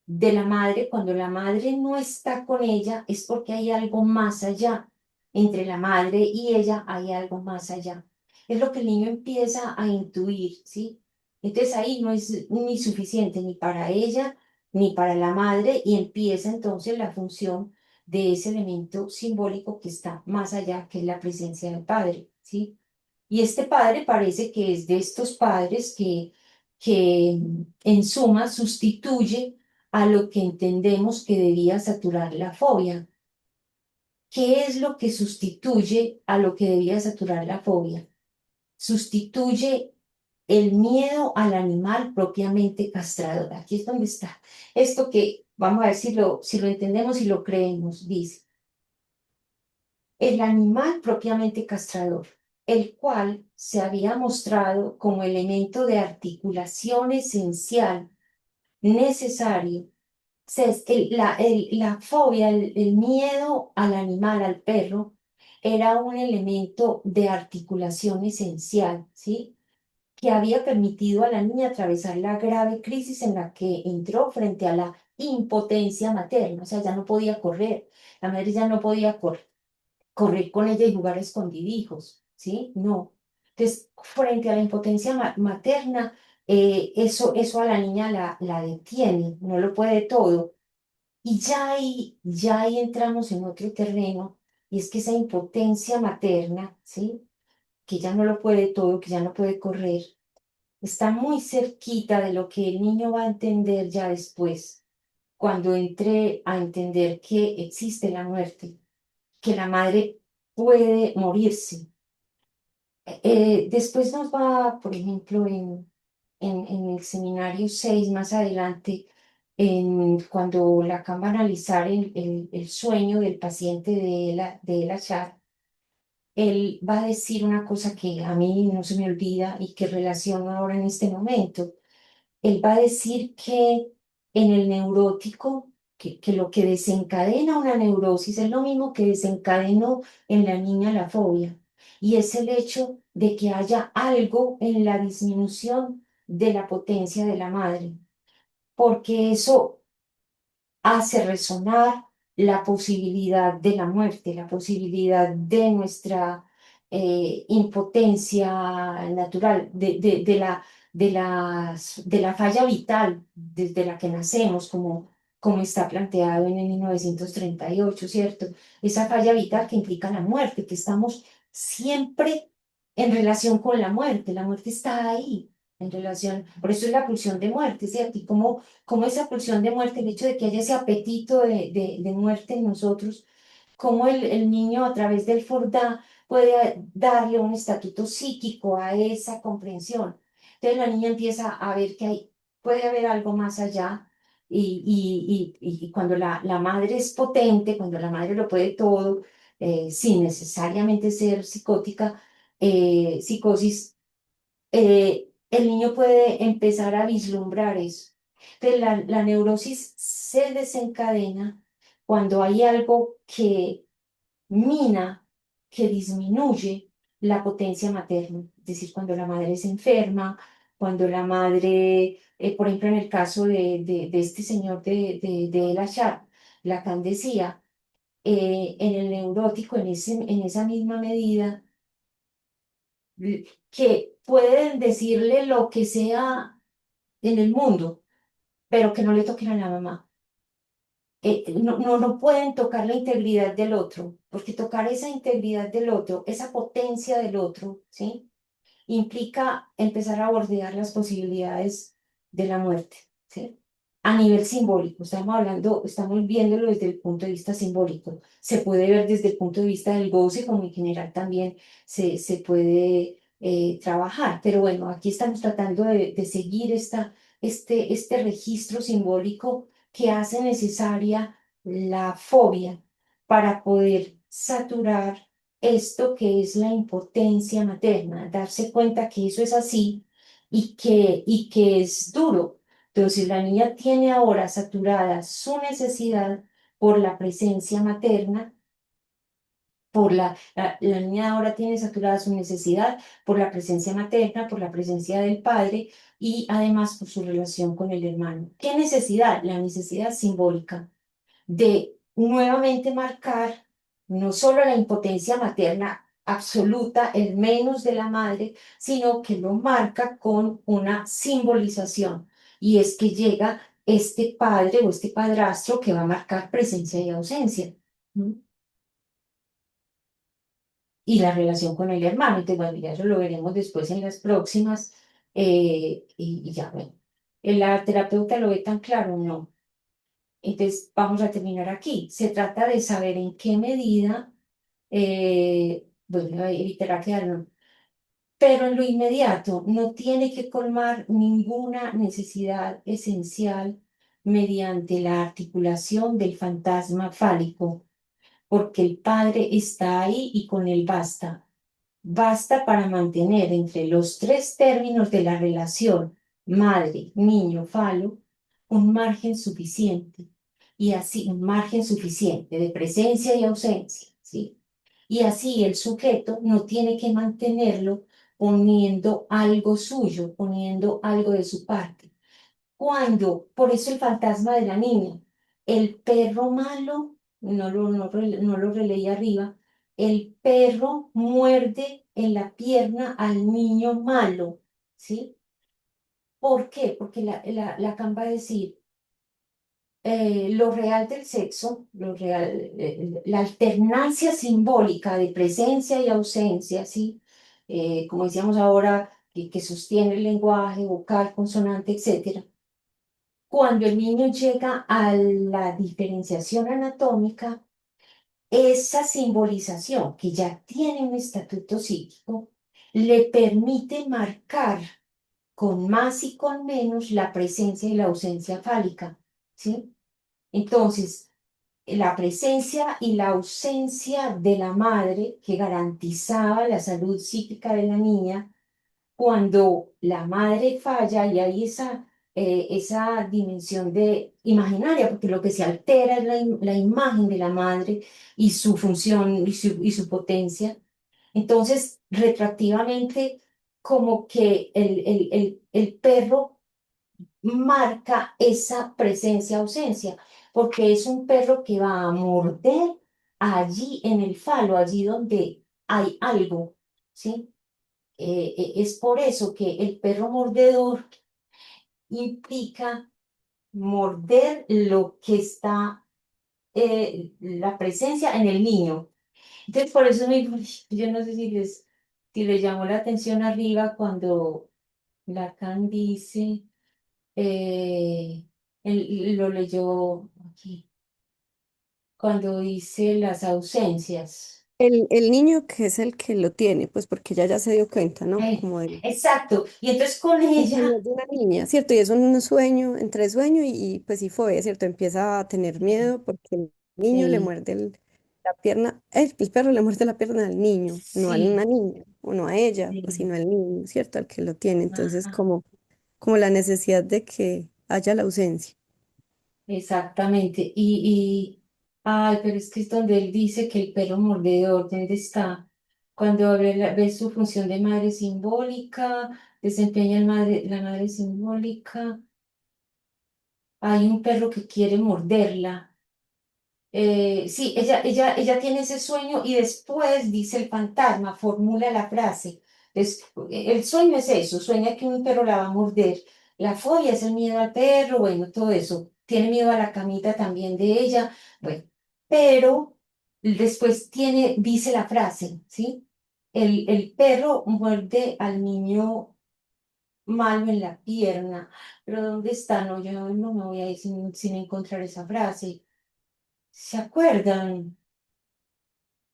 A: de la madre. Cuando la madre no está con ella, es porque hay algo más allá. Entre la madre y ella hay algo más allá. Es lo que el niño empieza a intuir, ¿sí? Entonces ahí no es ni suficiente ni para ella ni para la madre, y empieza entonces la función de ese elemento simbólico que está más allá, que es la presencia del padre, ¿sí? Y este padre parece que es de estos padres que en suma sustituye a lo que entendemos que debía saturar la fobia. ¿Qué es lo que sustituye a lo que debía saturar la fobia? Sustituye el miedo al animal propiamente castrador. Aquí es donde está. Esto que vamos a ver si lo entendemos y lo creemos, dice. El animal propiamente castrador, el cual se había mostrado como elemento de articulación esencial, necesario. La fobia, el miedo al animal, al perro, era un elemento de articulación esencial, ¿sí? Que había permitido a la niña atravesar la grave crisis en la que entró frente a la impotencia materna. O sea, ya no podía correr, la madre ya no podía correr con ella y jugar a escondidijos, ¿sí? No. Entonces, frente a la impotencia materna, eso a la niña la detiene, no lo puede todo. Y ya ahí entramos en otro terreno, y es que esa impotencia materna, ¿sí? Que ya no lo puede todo, que ya no puede correr, está muy cerquita de lo que el niño va a entender ya después, cuando entre a entender que existe la muerte, que la madre puede morirse. Después nos va, por ejemplo, en el seminario 6 más adelante, cuando Lacan va a analizar el sueño del paciente de Ela Char, él va a decir una cosa que a mí no se me olvida y que relaciono ahora en este momento. Él va a decir que en el neurótico, que lo que desencadena una neurosis es lo mismo que desencadenó en la niña la fobia, y es el hecho de que haya algo en la disminución de la potencia de la madre, porque eso hace resonar la posibilidad de la muerte, la posibilidad de nuestra impotencia natural, de la falla vital desde la que nacemos, como está planteado en el 1938, ¿cierto? Esa falla vital que implica la muerte, que estamos siempre en relación con la muerte está ahí. En relación, por eso es la pulsión de muerte, ¿cierto? Y como esa pulsión de muerte, el hecho de que haya ese apetito de muerte en nosotros, como el niño a través del Fordá puede darle un estatuto psíquico a esa comprensión. Entonces la niña empieza a ver que puede haber algo más allá, y cuando la madre es potente, cuando la madre lo puede todo, sin necesariamente ser psicótica, psicosis, el niño puede empezar a vislumbrar eso. Entonces, la neurosis se desencadena cuando hay algo que mina, que disminuye la potencia materna. Es decir, cuando la madre se enferma, cuando la madre, por ejemplo, en el caso de este señor de El Achar, Lacan decía, en el neurótico, en esa misma medida, que pueden decirle lo que sea en el mundo, pero que no le toquen a la mamá. No pueden tocar la integridad del otro, porque tocar esa integridad del otro, esa potencia del otro, ¿sí? Implica empezar a bordear las posibilidades de la muerte, ¿sí? A nivel simbólico, estamos viéndolo desde el punto de vista simbólico. Se puede ver desde el punto de vista del goce, como en general también se puede trabajar. Pero bueno, aquí estamos tratando de seguir este registro simbólico que hace necesaria la fobia para poder saturar esto que es la impotencia materna, darse cuenta que eso es así y que es duro. Entonces la niña tiene ahora saturada su necesidad por la presencia materna, la niña ahora tiene saturada su necesidad por la presencia materna, por la presencia del padre y además por su relación con el hermano. ¿Qué necesidad? La necesidad simbólica de nuevamente marcar no solo la impotencia materna absoluta, el menos de la madre, sino que lo marca con una simbolización. Y es que llega este padre o este padrastro que va a marcar presencia y ausencia. ¿Mm? Y la relación con el hermano. Entonces, bueno, ya eso lo veremos después en las próximas. Y ya, bueno. ¿La terapeuta lo ve tan claro? No. Entonces, vamos a terminar aquí. Se trata de saber en qué medida, bueno, evitará quedarnos, pero en lo inmediato no tiene que colmar ninguna necesidad esencial mediante la articulación del fantasma fálico, porque el padre está ahí y con él basta. Basta para mantener entre los tres términos de la relación madre, niño, falo, un margen suficiente. Y así, un margen suficiente de presencia y ausencia, ¿sí? Y así el sujeto no tiene que mantenerlo poniendo algo suyo, poniendo algo de su parte. Por eso el fantasma de la niña, el perro malo, no lo releí arriba, el perro muerde en la pierna al niño malo, ¿sí? ¿Por qué? Porque Lacan va a decir, lo real del sexo, la alternancia simbólica de presencia y ausencia, ¿sí? Como decíamos ahora, que sostiene el lenguaje vocal, consonante, etcétera. Cuando el niño llega a la diferenciación anatómica, esa simbolización, que ya tiene un estatuto psíquico, le permite marcar con más y con menos la presencia y la ausencia fálica, ¿sí? Entonces, la presencia y la ausencia de la madre que garantizaba la salud psíquica de la niña, cuando la madre falla y hay esa dimensión de imaginaria, porque lo que se altera es la imagen de la madre y su función y su potencia. Entonces, retroactivamente, como que el perro marca esa presencia-ausencia, porque es un perro que va a morder allí en el falo, allí donde hay algo, ¿sí? Es por eso que el perro mordedor implica morder lo que está, la presencia en el niño. Entonces, por eso mismo, yo no sé si les llamó la atención arriba cuando Lacan dice, lo leyó aquí, cuando dice las ausencias.
D: El niño que es el que lo tiene, pues porque ella ya se dio cuenta, ¿no? Como de
A: Exacto. Y entonces con
D: el
A: ella,
D: sueño de una niña, ¿cierto? Y es un sueño, entre sueño pues sí fue, ¿cierto? Empieza a tener miedo porque el niño le
A: sí,
D: muerde la pierna, el perro le muerde la pierna al niño, no a una
A: sí,
D: niña, o no a ella, pues,
A: sí,
D: sino al niño, ¿cierto? Al que lo tiene. Entonces,
A: ajá.
D: como la necesidad de que haya la ausencia.
A: Exactamente. Ay, pero es que es donde él dice que el perro mordedor, ¿dónde está? Cuando ve su función de madre simbólica, desempeña la madre simbólica, hay un perro que quiere morderla. Sí, ella tiene ese sueño y después dice el fantasma, formula la frase. Entonces, el sueño es eso, sueña que un perro la va a morder. La fobia es el miedo al perro, bueno, todo eso. Tiene miedo a la camita también de ella, bueno, pero después dice la frase, ¿sí? El perro muerde al niño malo en la pierna, pero ¿dónde está? No, yo no me voy a ir sin encontrar esa frase. ¿Se acuerdan?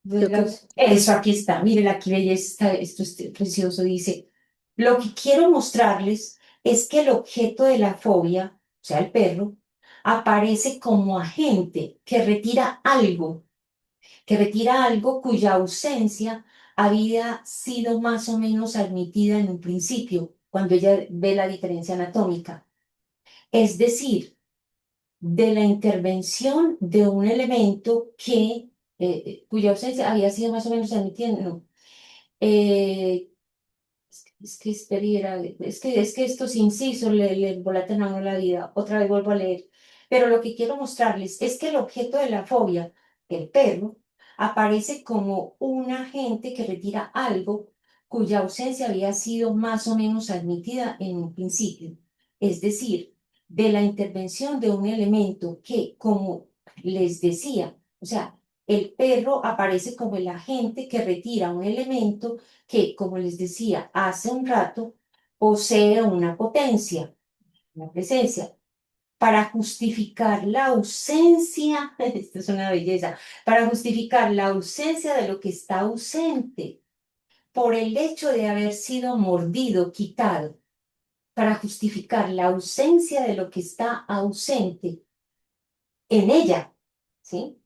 D: Creo que
A: Eso, aquí está, miren, aquí belleza, esto es precioso, dice, lo que quiero mostrarles es que el objeto de la fobia, o sea, el perro, aparece como agente que retira algo cuya ausencia había sido más o menos admitida en un principio, cuando ella ve la diferencia anatómica. Es decir, de la intervención de un elemento cuya ausencia había sido más o menos admitida. No. Eh, es que estos incisos le embolatan a uno la vida. Otra vez vuelvo a leer. Pero lo que quiero mostrarles es que el objeto de la fobia, el perro, aparece como un agente que retira algo cuya ausencia había sido más o menos admitida en un principio. Es decir, de la intervención de un elemento que, como les decía, o sea, el perro aparece como el agente que retira un elemento que, como les decía hace un rato, posee una potencia, una presencia. Para justificar la ausencia, esto es una belleza, para justificar la ausencia de lo que está ausente por el hecho de haber sido mordido, quitado, para justificar la ausencia de lo que está ausente en ella, ¿sí?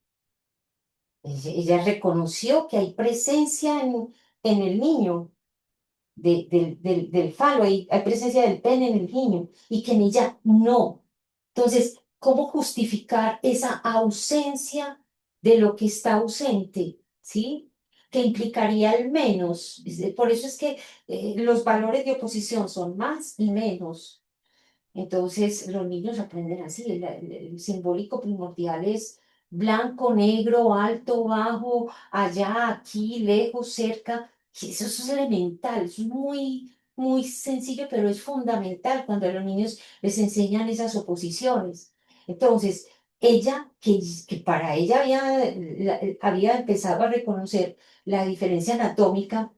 A: Ella reconoció que hay presencia en el niño, del falo, hay presencia del pene en el niño y que en ella no. Entonces, ¿cómo justificar esa ausencia de lo que está ausente? ¿Sí? Que implicaría al menos. Por eso es que los valores de oposición son más y menos. Entonces, los niños aprenden así. El simbólico primordial es blanco, negro, alto, bajo, allá, aquí, lejos, cerca. Y eso es elemental, eso es muy, muy sencillo, pero es fundamental cuando a los niños les enseñan esas oposiciones. Entonces, ella, que para ella había empezado a reconocer la diferencia anatómica,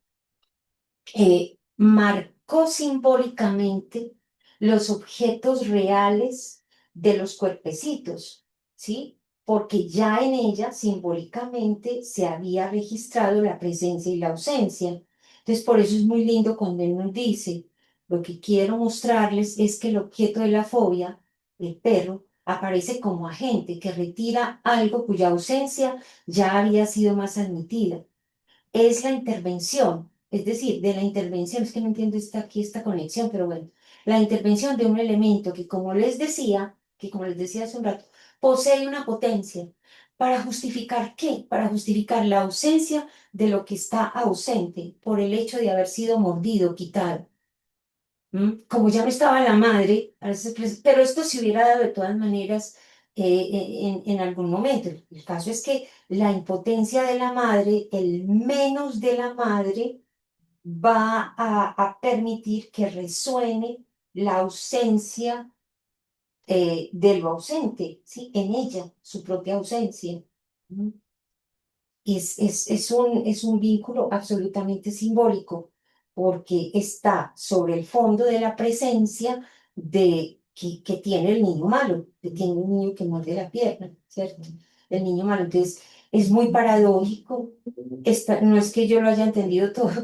A: marcó simbólicamente los objetos reales de los cuerpecitos, ¿sí? Porque ya en ella simbólicamente se había registrado la presencia y la ausencia. Entonces, por eso es muy lindo cuando él nos dice, lo que quiero mostrarles es que el objeto de la fobia, el perro, aparece como agente que retira algo cuya ausencia ya había sido más admitida es la intervención, es decir, de la intervención, es que no entiendo aquí esta conexión, pero bueno, la intervención de un elemento que como les decía hace un rato, posee una potencia. ¿Para justificar qué? Para justificar la ausencia de lo que está ausente por el hecho de haber sido mordido, quitado. Como ya no estaba la madre, pero esto se hubiera dado de todas maneras en algún momento. El caso es que la impotencia de la madre, el menos de la madre, va a permitir que resuene la ausencia de lo ausente, ¿sí? En ella, su propia ausencia. ¿Mm? Es un vínculo absolutamente simbólico porque está sobre el fondo de la presencia que tiene el niño malo, que tiene un niño que muerde la pierna, ¿cierto? El niño malo. Entonces, es muy paradójico. No es que yo lo haya entendido todo,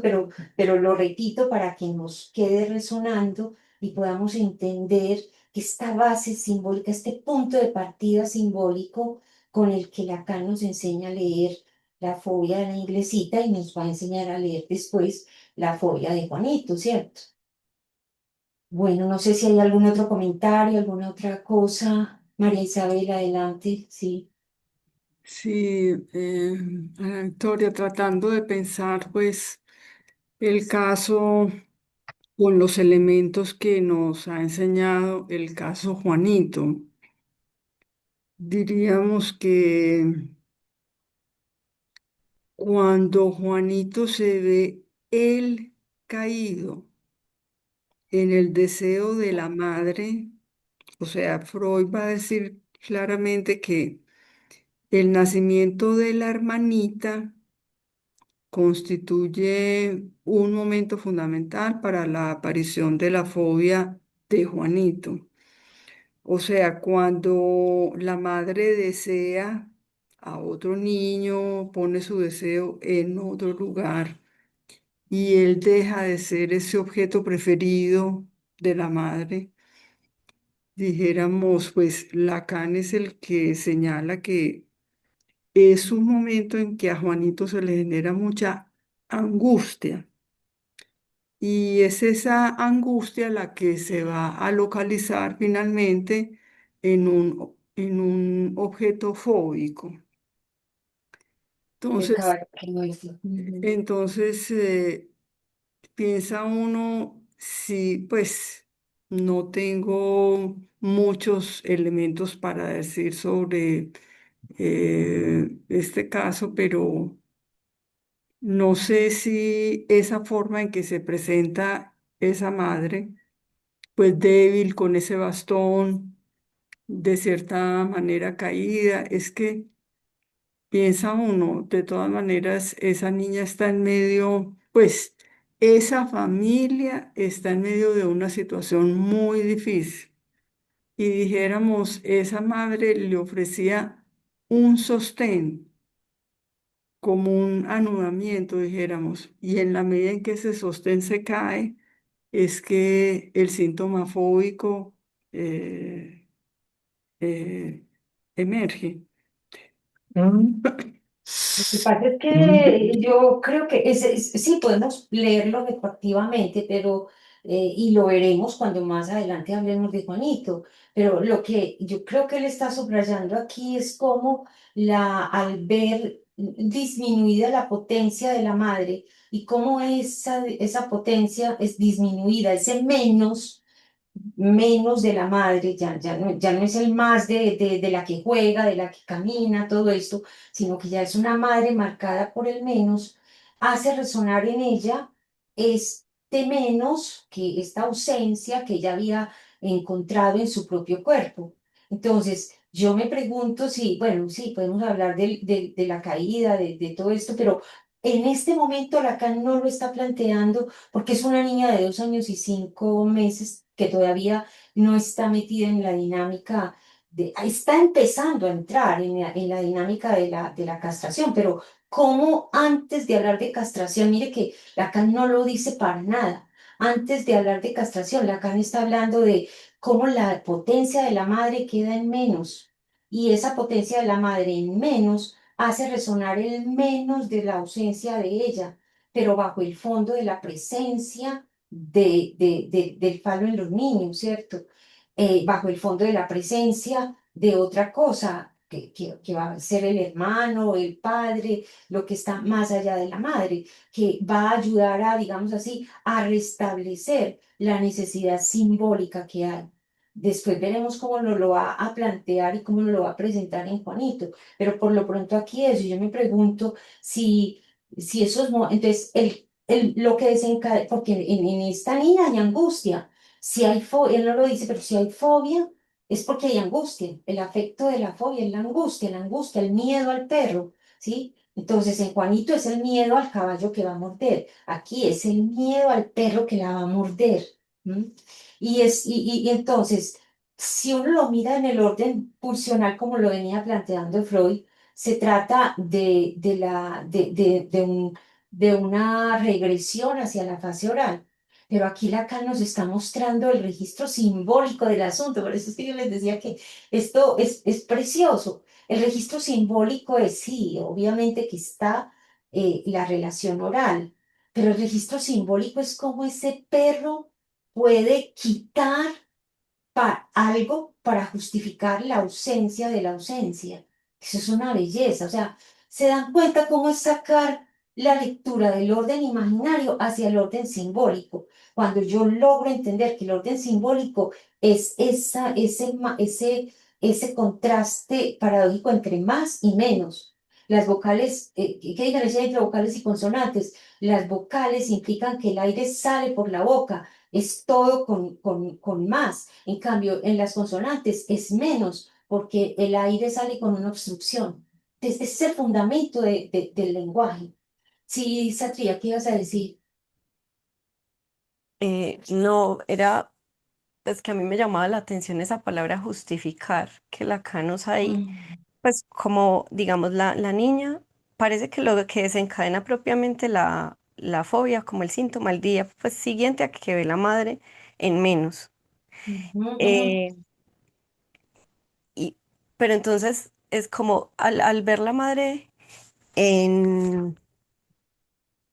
A: pero lo repito para que nos quede resonando y podamos entender que esta base simbólica, este punto de partida simbólico con el que Lacan nos enseña a leer la fobia de la inglesita y nos va a enseñar a leer después la fobia de Juanito, ¿cierto? Bueno, no sé si hay algún otro comentario, alguna otra cosa. María Isabel, adelante, sí.
E: Sí, Ana Victoria, tratando de pensar, pues, el caso con los elementos que nos ha enseñado el caso Juanito. diríamos que cuando Juanito se ve él caído en el deseo de la madre, o sea, Freud va a decir claramente que el nacimiento de la hermanita constituye un momento fundamental para la aparición de la fobia de Juanito. O sea, cuando la madre desea a otro niño, pone su deseo en otro lugar y él deja de ser ese objeto preferido de la madre, dijéramos, pues Lacan es el que señala que es un momento en que a Juanito se le genera mucha angustia. Y es esa angustia la que se va a localizar finalmente en un objeto fóbico.
A: El
E: Entonces,
A: caballo que no es. Ujú.
E: entonces piensa uno, si pues no tengo muchos elementos para decir sobre este caso, pero no sé si esa forma en que se presenta esa madre, pues débil con ese bastón, de cierta manera caída, es que piensa uno, de todas maneras, esa niña está en medio, pues esa familia está en medio de una situación muy difícil. Y dijéramos, esa madre le ofrecía un sostén, como un anudamiento, dijéramos, y en la medida en que ese sostén se cae, es que el síntoma fóbico eh, eh, emerge.
C: Mm,
A: Lo que pasa es
C: mm.
A: que yo creo que sí podemos leerlo retroactivamente, pero y lo veremos cuando más adelante hablemos de Juanito. Pero lo que yo creo que él está subrayando aquí es cómo al ver disminuida la potencia de la madre y cómo esa potencia es disminuida, ese menos de la madre, ya no es el más de la que juega, de la que camina, todo esto, sino que ya es una madre marcada por el menos, hace resonar en ella este menos, que esta ausencia que ella había encontrado en su propio cuerpo. Entonces, yo me pregunto si, bueno, sí, podemos hablar de la caída, de todo esto, pero en este momento Lacan no lo está planteando porque es una niña de 2 años y 5 meses que todavía no está metida en la dinámica está empezando a entrar en la dinámica de la castración, pero ¿cómo antes de hablar de castración? Mire que Lacan no lo dice para nada. Antes de hablar de castración, Lacan está hablando de cómo la potencia de la madre queda en menos y esa potencia de la madre en menos hace resonar el menos de la ausencia de ella, pero bajo el fondo de la presencia del falo en los niños, ¿cierto? Bajo el fondo de la presencia de otra cosa, que va a ser el hermano, el padre, lo que está más allá de la madre, que va a ayudar a, digamos así, a restablecer la necesidad simbólica que hay. Después veremos cómo lo va a plantear y cómo lo va a presentar en Juanito, pero por lo pronto aquí eso, yo me pregunto si esos, entonces lo que desencadena, porque en esta niña hay angustia, si hay fobia, él no lo dice, pero si hay fobia, es porque hay angustia. El afecto de la fobia es la angustia, el miedo al perro, ¿sí? Entonces, en Juanito es el miedo al caballo que va a morder. Aquí es el miedo al perro que la va a morder. ¿M? Y entonces, si uno lo mira en el orden pulsional, como lo venía planteando Freud, se trata de una regresión hacia la fase oral. Pero aquí Lacan nos está mostrando el registro simbólico del asunto. Por eso es que yo les decía que esto es precioso. El registro simbólico es, sí, obviamente que está la relación oral, pero el registro simbólico es cómo ese perro puede quitar algo para justificar la ausencia de la ausencia. Eso es una belleza. O sea, se dan cuenta cómo es sacar la lectura del orden imaginario hacia el orden simbólico. Cuando yo logro entender que el orden simbólico es ese contraste paradójico entre más y menos. Las vocales, ¿qué diferencia hay entre vocales y consonantes? Las vocales implican que el aire sale por la boca, es todo con más. En cambio, en las consonantes es menos, porque el aire sale con una obstrucción. Ese es el fundamento del lenguaje. Sí, Satria, ¿qué ibas a decir?
D: No, era, pues que a mí me llamaba la atención esa palabra justificar, que Lacan usa ahí,
A: Mm,
D: pues como, digamos, la niña, parece que lo que desencadena propiamente la fobia, como el síntoma, el día pues siguiente a que ve la madre en menos.
A: ujú, ujú.
D: Eh, y, pero entonces es como al ver la madre en,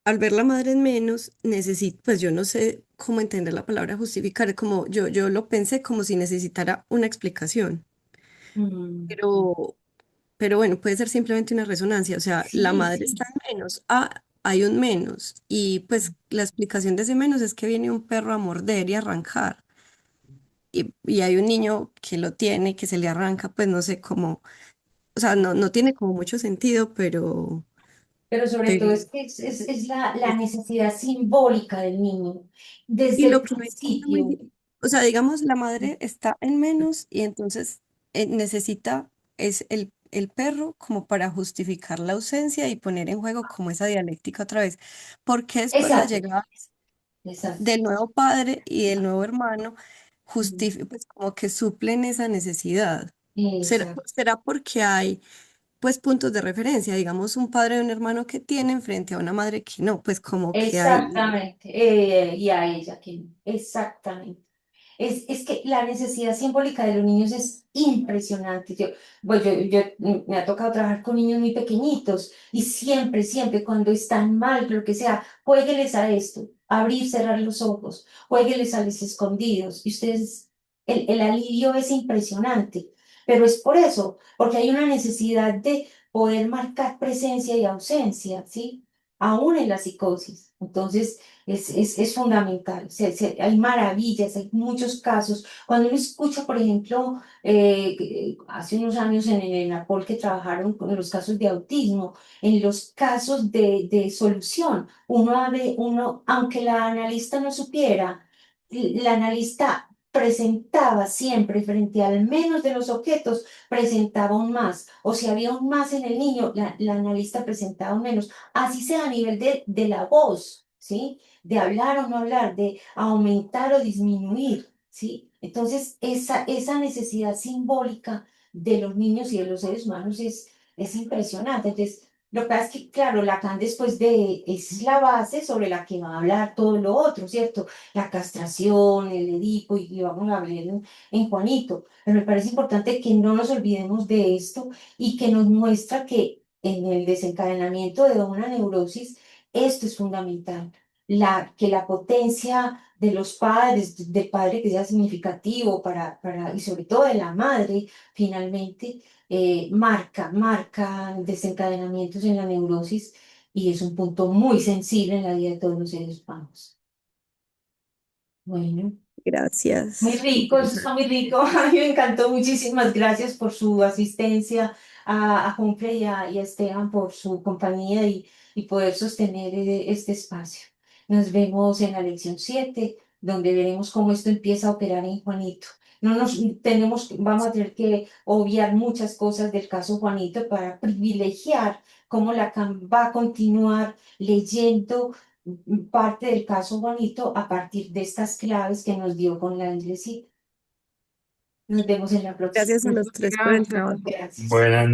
D: al ver la madre en menos, necesito, pues yo no sé cómo entender la palabra justificar, como yo lo pensé como si necesitara una explicación,
A: Mm,
D: pero, pero bueno, puede ser simplemente una resonancia, o sea, la
A: sí,
D: madre
A: sí.
D: está en menos, hay un menos, y pues la explicación de ese menos es que viene un perro a morder y arrancar, y hay un niño que lo tiene, que se le arranca, pues no sé cómo, o sea, no tiene como mucho sentido,
A: Pero sobre
D: pero
A: todo es que es la necesidad simbólica del niño
D: y
A: desde el
D: lo que me parece muy,
A: principio.
D: o sea, digamos, la madre está en menos y entonces necesita es el perro como para justificar la ausencia y poner en juego como esa dialéctica otra vez. Porque después la
A: Exacto,
D: llegada
A: exacto.
D: del nuevo padre y del nuevo hermano
A: Mm,
D: pues como que suplen esa necesidad?
A: exacto.
D: ¿Será porque hay pues puntos de referencia, digamos, un padre y un hermano que tienen frente a una madre que no, pues como que hay.
A: Exactamente. Y a ella, que no. Exactamente. Es que la necesidad simbólica de los niños es impresionante. Me ha tocado trabajar con niños muy pequeñitos y siempre, siempre cuando están mal, lo que sea, juegueles a esto, abrir, cerrar los ojos, juegueles a los escondidos. Y ustedes, el alivio es impresionante, pero es por eso, porque hay una necesidad de poder marcar presencia y ausencia, ¿sí? Aún en la psicosis. Entonces, es fundamental. Hay maravillas, hay muchos casos. Cuando uno escucha, por ejemplo, hace unos años en el ENAPOL que trabajaron con los casos de autismo, en los casos de solución, aunque la analista no supiera, la analista presentaba siempre frente al menos de los objetos, presentaba un más. O si había un más en el niño, la analista presentaba un menos. Así sea a nivel de la voz, ¿sí? De hablar o no hablar, de aumentar o disminuir, ¿sí? Entonces, esa necesidad simbólica de los niños y de los seres humanos es impresionante. Entonces, lo que pasa es que, claro, Lacan es la base sobre la que va a hablar todo lo otro, ¿cierto? La castración, el Edipo, y vamos a hablar en Juanito. Pero me parece importante que no nos olvidemos de esto y que nos muestra que en el desencadenamiento de una neurosis, esto es fundamental que la potencia de los padres, del padre que sea significativo y sobre todo de la madre, finalmente, marca desencadenamientos en la neurosis y es un punto muy sensible en la vida de todos los seres humanos. Bueno. Muy
D: Gracias.
A: rico, eso está muy rico. A mí me encantó. Muchísimas gracias por su asistencia a Humphrey y a Esteban por su compañía y poder sostener este espacio. Nos vemos en la lección 7 donde veremos cómo esto empieza a operar en Juanito. No nos vamos a tener que obviar muchas cosas del caso Juanito para privilegiar cómo Lacan va a continuar leyendo parte del caso Juanito a partir de estas claves que nos dio con la iglesia. Nos vemos en la próxima.
D: Gracias a los tres por el
E: Gracias.
D: trabajo.
A: Gracias.
C: Buenas